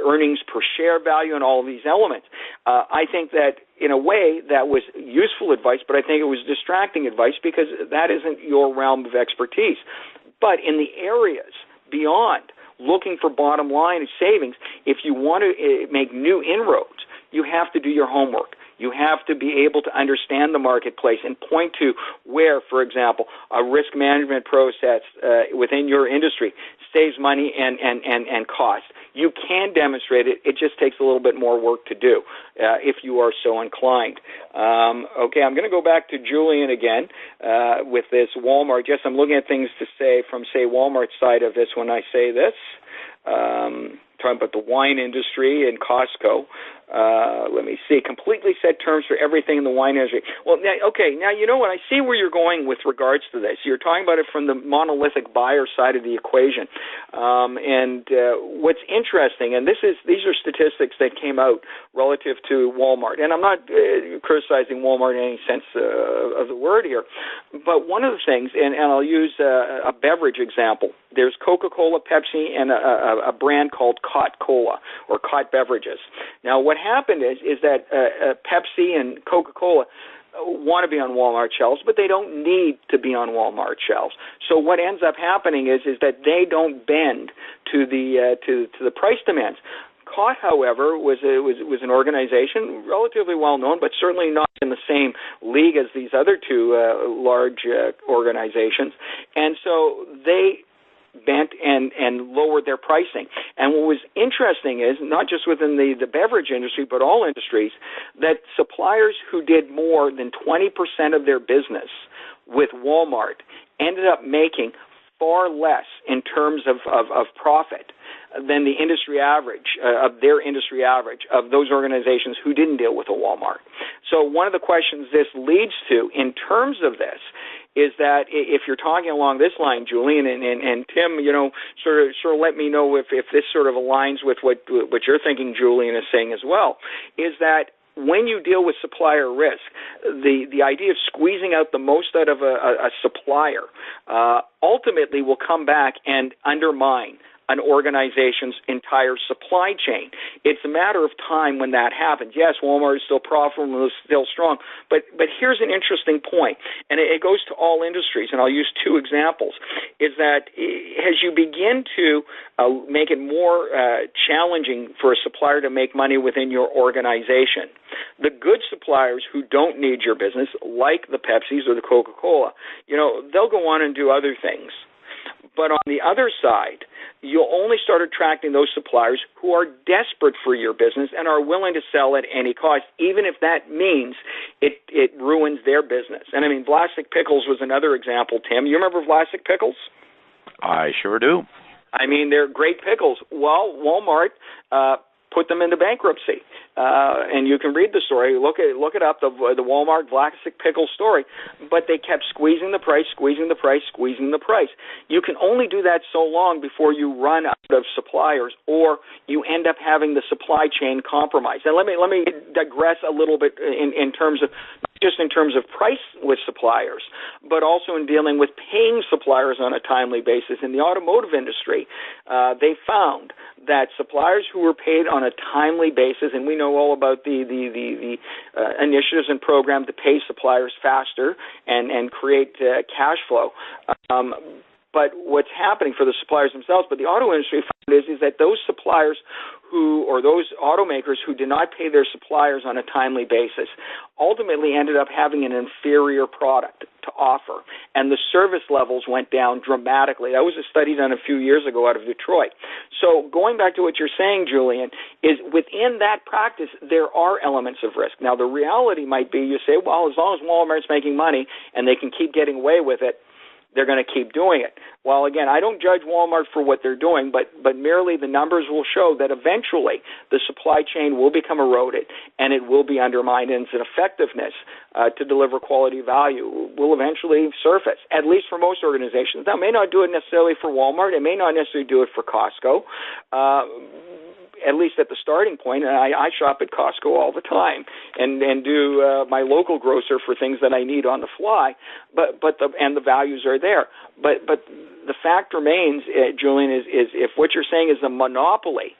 earnings per share value and all of these elements. I think that in a way that was useful advice, but I think it was distracting advice because that isn't your realm of expertise. But in the areas beyond looking for bottom line savings, if you want to make new inroads, you have to do your homework. You have to be able to understand the marketplace and point to where, for example, a risk management process within your industry saves money and cost. You can demonstrate it. It just takes a little bit more work to do if you are so inclined. Okay, I'm going to go back to Julian again with this Walmart. Yes, I'm looking at things to say from, say, Walmart's side of this when I say this. Talking about the wine industry and Costco. Let me see. Completely set terms for everything in the wine industry. Well, now you know what? I see where you're going with regards to this. You're talking about it from the monolithic buyer side of the equation. And what's interesting, and these are statistics that came out relative to Walmart. And I'm not criticizing Walmart in any sense of the word here. But one of the things, and I'll use a beverage example. There's Coca-Cola, Pepsi, and a brand called Cot Cola or Cot Beverages. Now, what happened is that Pepsi and Coca-Cola want to be on Walmart shelves, but they don't need to be on Walmart shelves. So what ends up happening is that they don't bend to the price demands. Cott, however, was an organization relatively well known, but certainly not in the same league as these other two large organizations, and so they bent and lowered their pricing. And what was interesting is, not just within the beverage industry, but all industries, that suppliers who did more than 20% of their business with Walmart ended up making far less in terms of profit than the industry average, of their industry average, of those organizations who didn't deal with a Walmart. So one of the questions this leads to in terms of this is that if you're talking along this line, Julian, and Tim, sort of let me know if this sort of aligns with what you're thinking Julian is saying as well, is that when you deal with supplier risk, the idea of squeezing out the most out of a supplier ultimately will come back and undermine an organization's entire supply chain. It's a matter of time when that happens. Yes, Walmart is still profitable, still strong, but here's an interesting point, and it goes to all industries, and I'll use two examples, is that as you begin to make it more challenging for a supplier to make money within your organization, the good suppliers who don't need your business, like the Pepsis or the Coca-Cola, they'll go on and do other things. But on the other side, you'll only start attracting those suppliers who are desperate for your business and are willing to sell at any cost, even if that means it ruins their business. And I mean, Vlasic Pickles was another example, Tim. You remember Vlasic Pickles? I sure do. I mean, they're great pickles. Well, Walmart put them into bankruptcy. And you can read the story. Look it up, the Walmart Vlasic Pickle story. But they kept squeezing the price. You can only do that so long before you run out of suppliers, or you end up having the supply chain compromised. And let me digress a little bit in terms of not just in terms of price with suppliers, but also in dealing with paying suppliers on a timely basis. In the automotive industry, they found that suppliers who were paid on a timely basis, and we know all about the initiatives and programs to pay suppliers faster and create cash flow. But what's happening for the suppliers themselves, but the auto industry found is that those suppliers or those automakers who did not pay their suppliers on a timely basis ultimately ended up having an inferior product to offer, and the service levels went down dramatically. That was a study done a few years ago out of Detroit. So going back to what you're saying, Julian, is within that practice, there are elements of risk. Now, the reality might be you say, well, as long as Walmart's making money and they can keep getting away with it, they're going to keep doing it. Well, again, I don't judge Walmart for what they're doing, but merely the numbers will show that eventually the supply chain will become eroded and it will be undermined, and its effectiveness to deliver quality value will eventually surface, at least for most organizations. Now, it may not do it necessarily for Walmart. It may not necessarily do it for Costco. At least at the starting point, and I shop at Costco all the time and do my local grocer for things that I need on the fly, but the values are there. But the fact remains, Julian, is if what you're saying is a monopoly,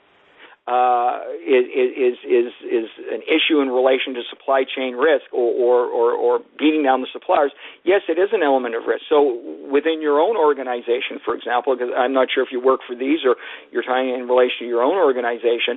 is an issue in relation to supply chain risk or beating down the suppliers, yes, it is an element of risk. So within your own organization, for example, because I'm not sure if you work for these or you're talking in relation to your own organization,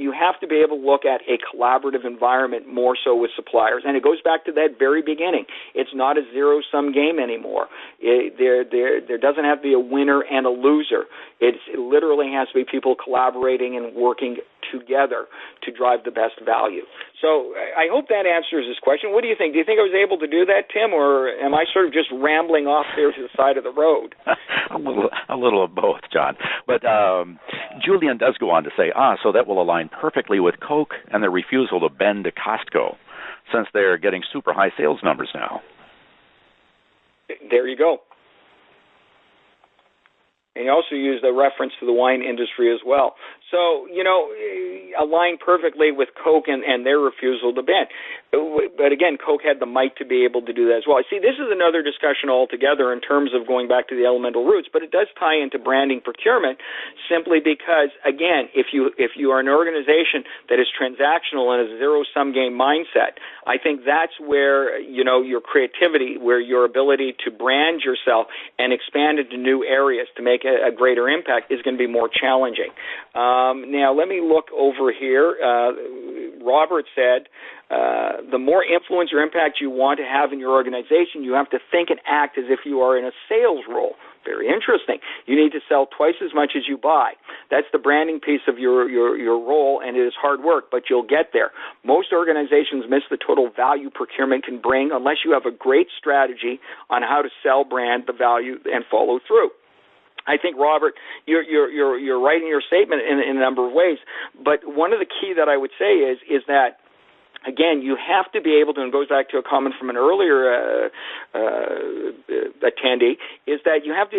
you have to be able to look at a collaborative environment more so with suppliers. And it goes back to that very beginning. It's not a zero-sum game anymore. There doesn't have to be a winner and a loser. It literally has to be people collaborating and working together to drive the best value. So I hope that answers this question. What do you think? Do you think I was able to do that, Tim, or am I sort of just rambling off there to the side of the road? a little of both, John. But Julian does go on to say, so that will align perfectly with Coke and their refusal to bend to Costco, since they're getting super high sales numbers now. There you go. And he also used a reference to the wine industry as well. So, aligned perfectly with Coke and their refusal to ban. But again, Coke had the might to be able to do that as well. See, this is another discussion altogether in terms of going back to the elemental roots, but it does tie into branding procurement simply because, again, if you are an organization that is transactional and a zero-sum game mindset, I think that's where, your creativity, where your ability to brand yourself and expand into new areas to make a greater impact is going to be more challenging. Now, let me look over here. Robert said, the more influence or impact you want to have in your organization, you have to think and act as if you are in a sales role. Very interesting. You need to sell twice as much as you buy. That's the branding piece of your role, and it is hard work, but you'll get there. Most organizations miss the total value procurement can bring unless you have a great strategy on how to sell, brand the value, and follow through. I think, Robert, you're right in your statement in a number of ways, but one of the key that I would say is that, again, you have to be able to, and it goes back to a comment from an earlier attendee, is that you have to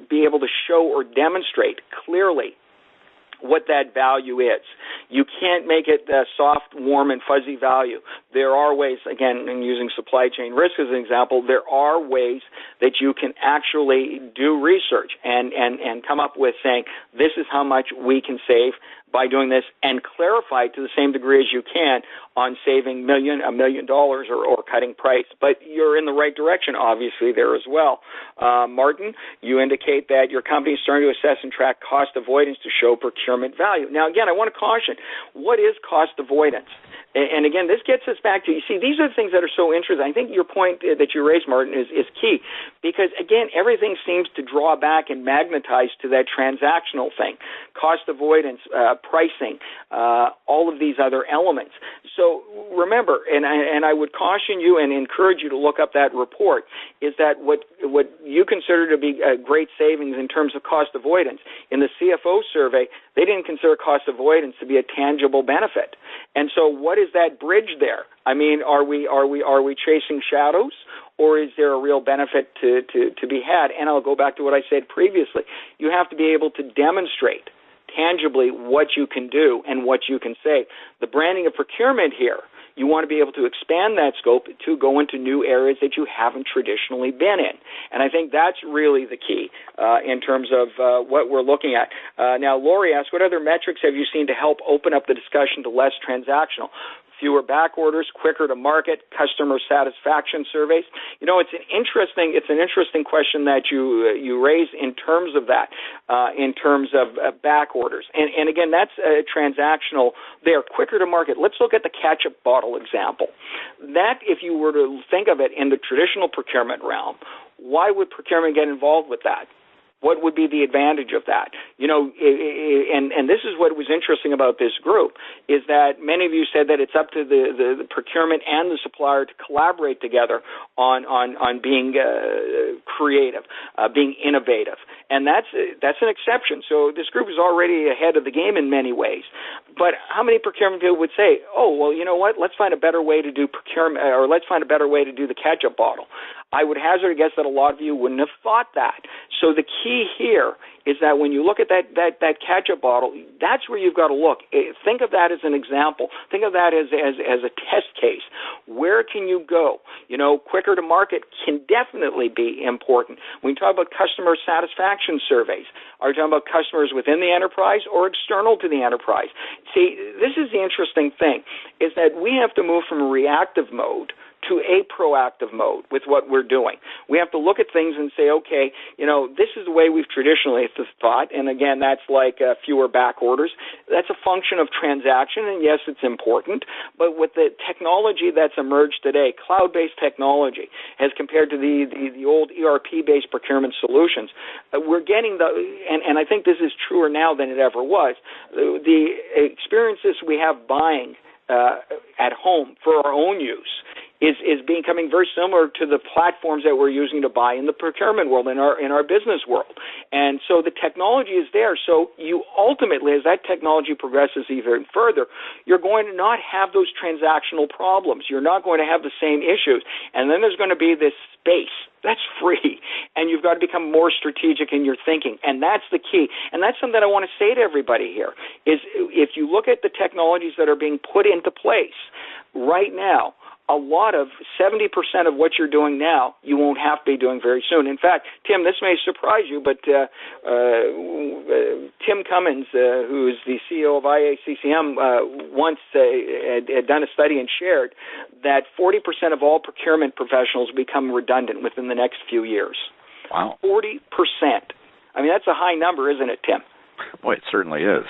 be able to show or demonstrate clearly what that value is. You can't make it soft, warm, and fuzzy value. There are ways, again, in using supply chain risk as an example, there are ways that you can actually do research and come up with saying, this is how much we can save by doing this, and clarify to the same degree as you can on saving $1 million or cutting price. But you're in the right direction, obviously, there as well. Martin, you indicate that your company is starting to assess and track cost avoidance to show procurement value. Now, again, I want to caution, what is cost avoidance? And again, this gets us back to, you see, these are the things that are so interesting. I think your point that you raised, Martin, is key because, again, everything seems to draw back and magnetize to that transactional thing, cost avoidance, pricing, all of these other elements. So remember, and I would caution you and encourage you to look up that report, is that what you consider to be great savings in terms of cost avoidance, in the CFO survey, they didn't consider cost avoidance to be a tangible benefit. And so what is that bridge there? I mean, are we chasing shadows, or is there a real benefit to be had? And I'll go back to what I said previously. You have to be able to demonstrate tangibly what you can do and what you can say. The branding of procurement here, you want to be able to expand that scope to go into new areas that you haven't traditionally been in. And I think that's really the key in terms of what we're looking at. Now, Lori asked, what other metrics have you seen to help open up the discussion to less transactional? Fewer back orders, quicker to market, customer satisfaction surveys. It's an interesting question that you raise in terms of that, in terms of back orders. And again, that's transactional. They are quicker to market. Let's look at the ketchup bottle example. That, if you were to think of it in the traditional procurement realm, why would procurement get involved with that? What would be the advantage of that? And this is what was interesting about this group, is that many of you said that it's up to the procurement and the supplier to collaborate together on being creative, being innovative. And that's an exception. So this group is already ahead of the game in many ways. But how many procurement people would say, oh, well, you know what, let's find a better way to do procurement, or let's find a better way to do the ketchup bottle? I would hazard a guess that a lot of you wouldn't have thought that. So the key here is that when you look at that ketchup bottle, that's where you've got to look. Think of that as an example. Think of that as a test case. Where can you go? Quicker to market can definitely be important. When you talk about customer satisfaction surveys, are you talking about customers within the enterprise or external to the enterprise? See, this is the interesting thing, is that we have to move from a reactive mode to a proactive mode with what we're doing. We have to look at things and say, okay, this is the way we've traditionally thought, and again, that's like fewer back orders. That's a function of transaction, and yes, it's important, but with the technology that's emerged today, cloud-based technology, as compared to the old ERP-based procurement solutions, we're getting and I think this is truer now than it ever was, the experiences we have buying at home for our own use is becoming very similar to the platforms that we're using to buy in the procurement world, in our business world. And so the technology is there. So you ultimately, as that technology progresses even further, you're going to not have those transactional problems. You're not going to have the same issues. And then there's going to be this space That's free. And you've got to become more strategic in your thinking. And that's the key. And that's something that I want to say to everybody here, is if you look at the technologies that are being put into place right now, a lot of 70% of what you're doing now, you won't have to be doing very soon. In fact, Tim, this may surprise you, but Tim Cummins, who is the CEO of IACCM, once had done a study and shared that 40% of all procurement professionals become redundant within the next few years. Wow. 40%. I mean, that's a high number, isn't it, Tim? Boy, it certainly is.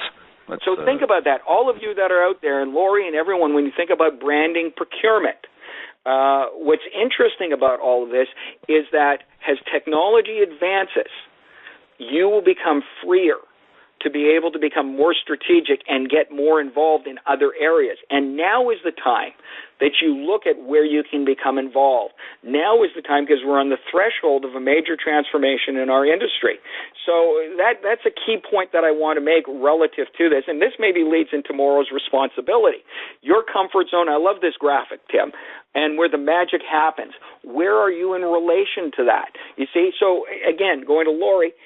So think about that. All of you that are out there, and Lori and everyone, when you think about branding procurement, what's interesting about all of this is that as technology advances, you will become freer to be able to become more strategic and get more involved in other areas. And now is the time that you look at where you can become involved. Now is the time, because we're on the threshold of a major transformation in our industry. So that's a key point that I want to make relative to this, and this maybe leads into tomorrow's responsibility. Your comfort zone, I love this graphic, Tim, and where the magic happens. Where are you in relation to that? You see, so again, going to Lori,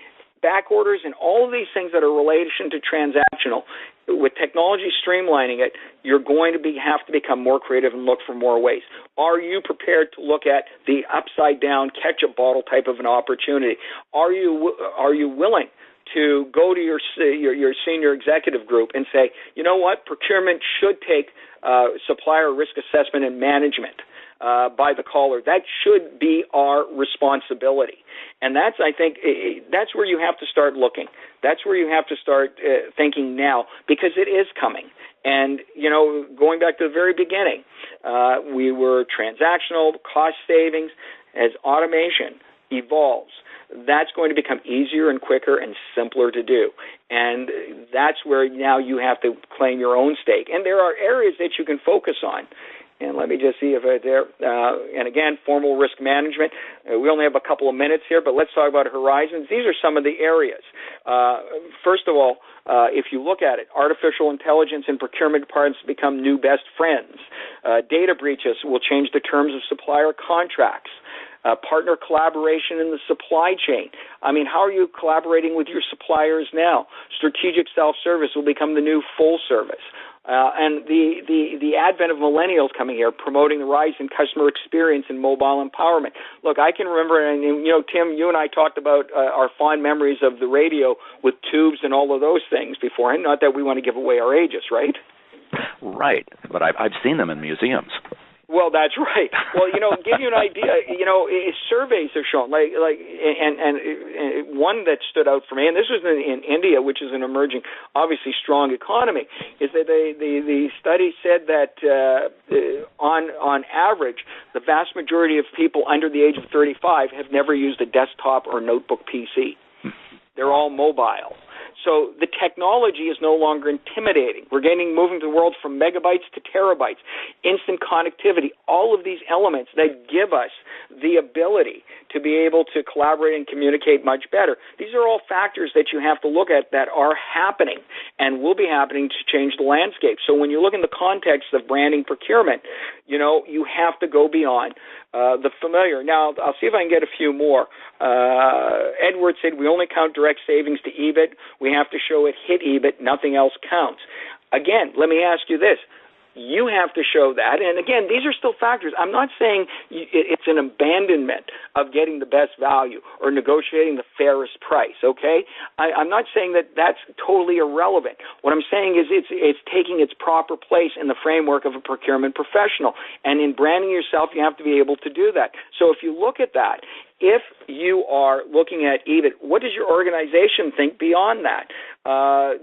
back orders and all of these things that are relation to transactional, with technology streamlining it, you're going to have to become more creative and look for more ways. Are you prepared to look at the upside down ketchup bottle type of an opportunity? Are you willing to go to your senior executive group and say, you know what, procurement should take supplier risk assessment and management by the collar. That should be our responsibility. And that's, I think, that's where you have to start looking. That's where you have to start thinking now, because it is coming. And, you know, going back to the very beginning, we were transactional, cost savings. As automation evolves, that's going to become easier and quicker and simpler to do. And that's where now you have to claim your own stake. And there are areas that you can focus on. And let me just see if there. And again, formal risk management. We only have a couple of minutes here, but let's talk about horizons. These are some of the areas. First of all, if you look at it, artificial intelligence and procurement departments become new best friends. Data breaches will change the terms of supplier contracts. Partner collaboration in the supply chain. I mean, how are you collaborating with your suppliers now? Strategic self-service will become the new full service. And the advent of millennials coming here, promoting the rise in customer experience and mobile empowerment. Look, I can remember, and you know, Tim, you and I talked about our fond memories of the radio with tubes and all of those things beforehand. Not that we want to give away our ages, right? Right, but I've seen them in museums. Well, that's right. Well, you know, give you an idea. You know, surveys have shown, and one that stood out for me, and this was in India, which is an emerging, obviously strong economy, is that the study said that on average, the vast majority of people under the age of 35 have never used a desktop or notebook PC. They're all mobile. So the technology is no longer intimidating. We're moving the world from megabytes to terabytes, instant connectivity, all of these elements that give us the ability to be able to collaborate and communicate much better. These are all factors that you have to look at that are happening and will be happening to change the landscape. So when you look in the context of branding procurement, you know, you have to go beyond the familiar. Now, I'll see if I can get a few more. Edward said we only count direct savings to EBIT. We have to show it hit EBIT. Nothing else counts. Again, let me ask you this. You have to show that. And again, these are still factors. I'm not saying it's an abandonment of getting the best value or negotiating the fairest price, okay? I'm not saying that that's totally irrelevant. What I'm saying is it's taking its proper place in the framework of a procurement professional. And in branding yourself, you have to be able to do that. So if you look at that, if you are looking at EBIT, what does your organization think beyond that?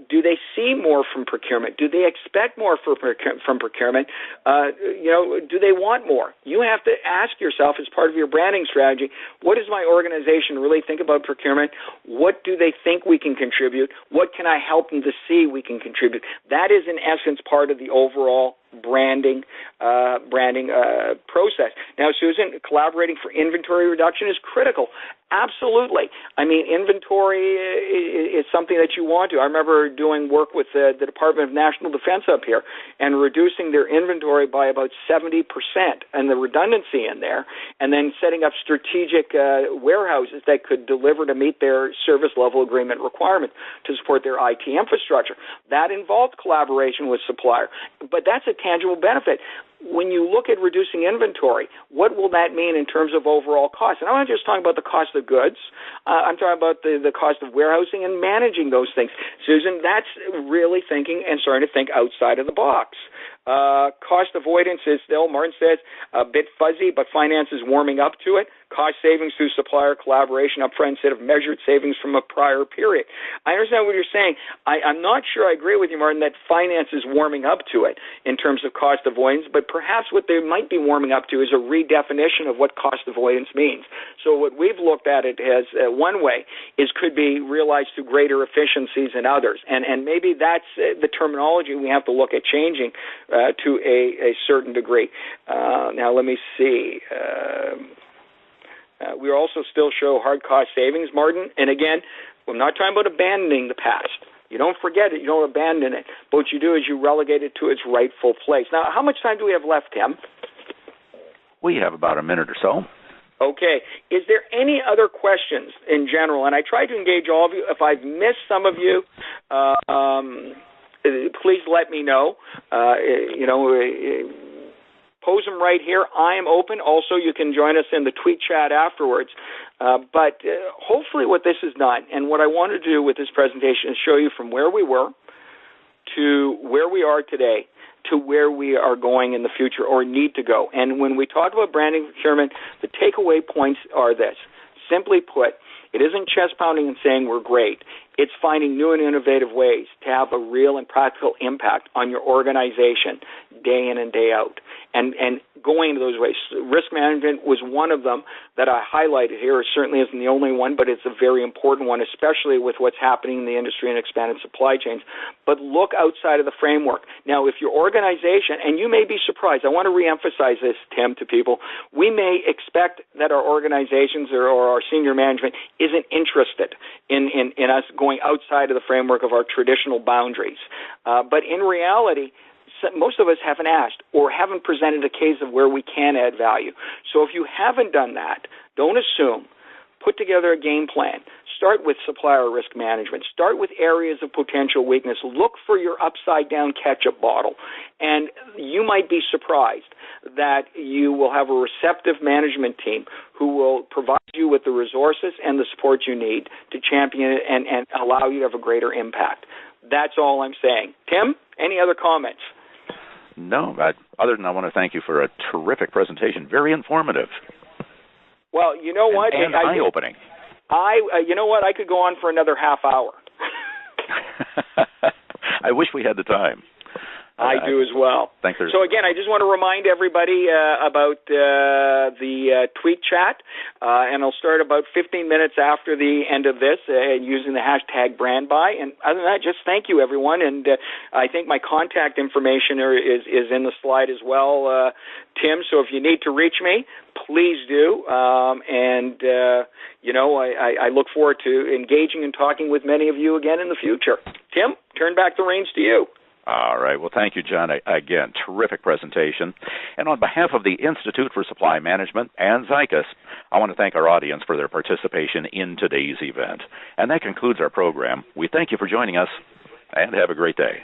Do they see more from procurement? Do they expect more from procurement? You know, do they want more? You have to ask yourself as part of your branding strategy, what does my organization really think about procurement? What do they think we can contribute? What can I help them to see we can contribute? That is, in essence, part of the overall branding process. Now, Susan, collaborating for inventory reduction is critical. Absolutely. I mean, inventory is something that you want to. I remember doing work with the Department of National Defense up here and reducing their inventory by about 70% and the redundancy in there, and then setting up strategic warehouses that could deliver to meet their service level agreement requirements to support their IT infrastructure. That involved collaboration with supplier, but that's a tangible benefit. When you look at reducing inventory, what will that mean in terms of overall cost? And I'm not just talking about the cost of goods. I'm talking about the cost of warehousing and managing those things. Susan, that's really thinking and starting to think outside of the box. Cost avoidance is still, Martin says, a bit fuzzy, but finance is warming up to it. Cost savings through supplier collaboration up front instead of measured savings from a prior period. I understand what you're saying. I'm not sure I agree with you, Martin, that finance is warming up to it in terms of cost avoidance, but perhaps what they might be warming up to is a redefinition of what cost avoidance means. So what we've looked at it as one way is could be realized through greater efficiencies in others. And maybe that's the terminology we have to look at changing to a certain degree. Now, let me see. We also still show hard cost savings, Martin. And again, we're not talking about abandoning the past. You don't forget it. You don't abandon it. But what you do is you relegate it to its rightful place. Now, how much time do we have left, Tim? We have about a minute or so. Okay. Is there any other questions in general? And I tried to engage all of you. If I've missed some of you, please let me know. Pose them right here. I am open. Also, you can join us in the tweet chat afterwards. But hopefully what this has done, and what I want to do with this presentation is show you from where we were to where we are today to where we are going in the future or need to go. And when we talk about branding procurement, the takeaway points are this. Simply put, it isn't chest pounding and saying we're great. It's finding new and innovative ways to have a real and practical impact on your organization day in and day out. And going into those ways. Risk management was one of them that I highlighted here. It certainly isn't the only one, but it's a very important one, especially with what's happening in the industry and expanded supply chains. But look outside of the framework. Now, if your organization, and you may be surprised, I want to reemphasize this, Tim, to people, we may expect that our organizations or our senior management isn't interested in us going outside of the framework of our traditional boundaries. But in reality, most of us haven't asked or haven't presented a case of where we can add value. So if you haven't done that, don't assume. Put together a game plan. Start with supplier risk management. Start with areas of potential weakness. Look for your upside-down ketchup bottle. And you might be surprised that you will have a receptive management team who will provide you with the resources and the support you need to champion it and allow you to have a greater impact. That's all I'm saying. Tim, any other comments? No, other than I want to thank you for a terrific presentation. Very informative. Well, you know what? And eye-opening. You know what? I could go on for another half hour. I wish we had the time. I do as well. So again, I just want to remind everybody about the tweet chat, and I'll start about 15 minutes after the end of this using the hashtag BrandBuy. And other than that, just thank you, everyone. And I think my contact information is in the slide as well, Tim. So if you need to reach me, please do. I look forward to engaging and talking with many of you again in the future. Tim, turn back the reins to you. All right. Well, thank you, John. Again, terrific presentation. And on behalf of the Institute for Supply Management and Zycus, I want to thank our audience for their participation in today's event. And that concludes our program. We thank you for joining us, and have a great day.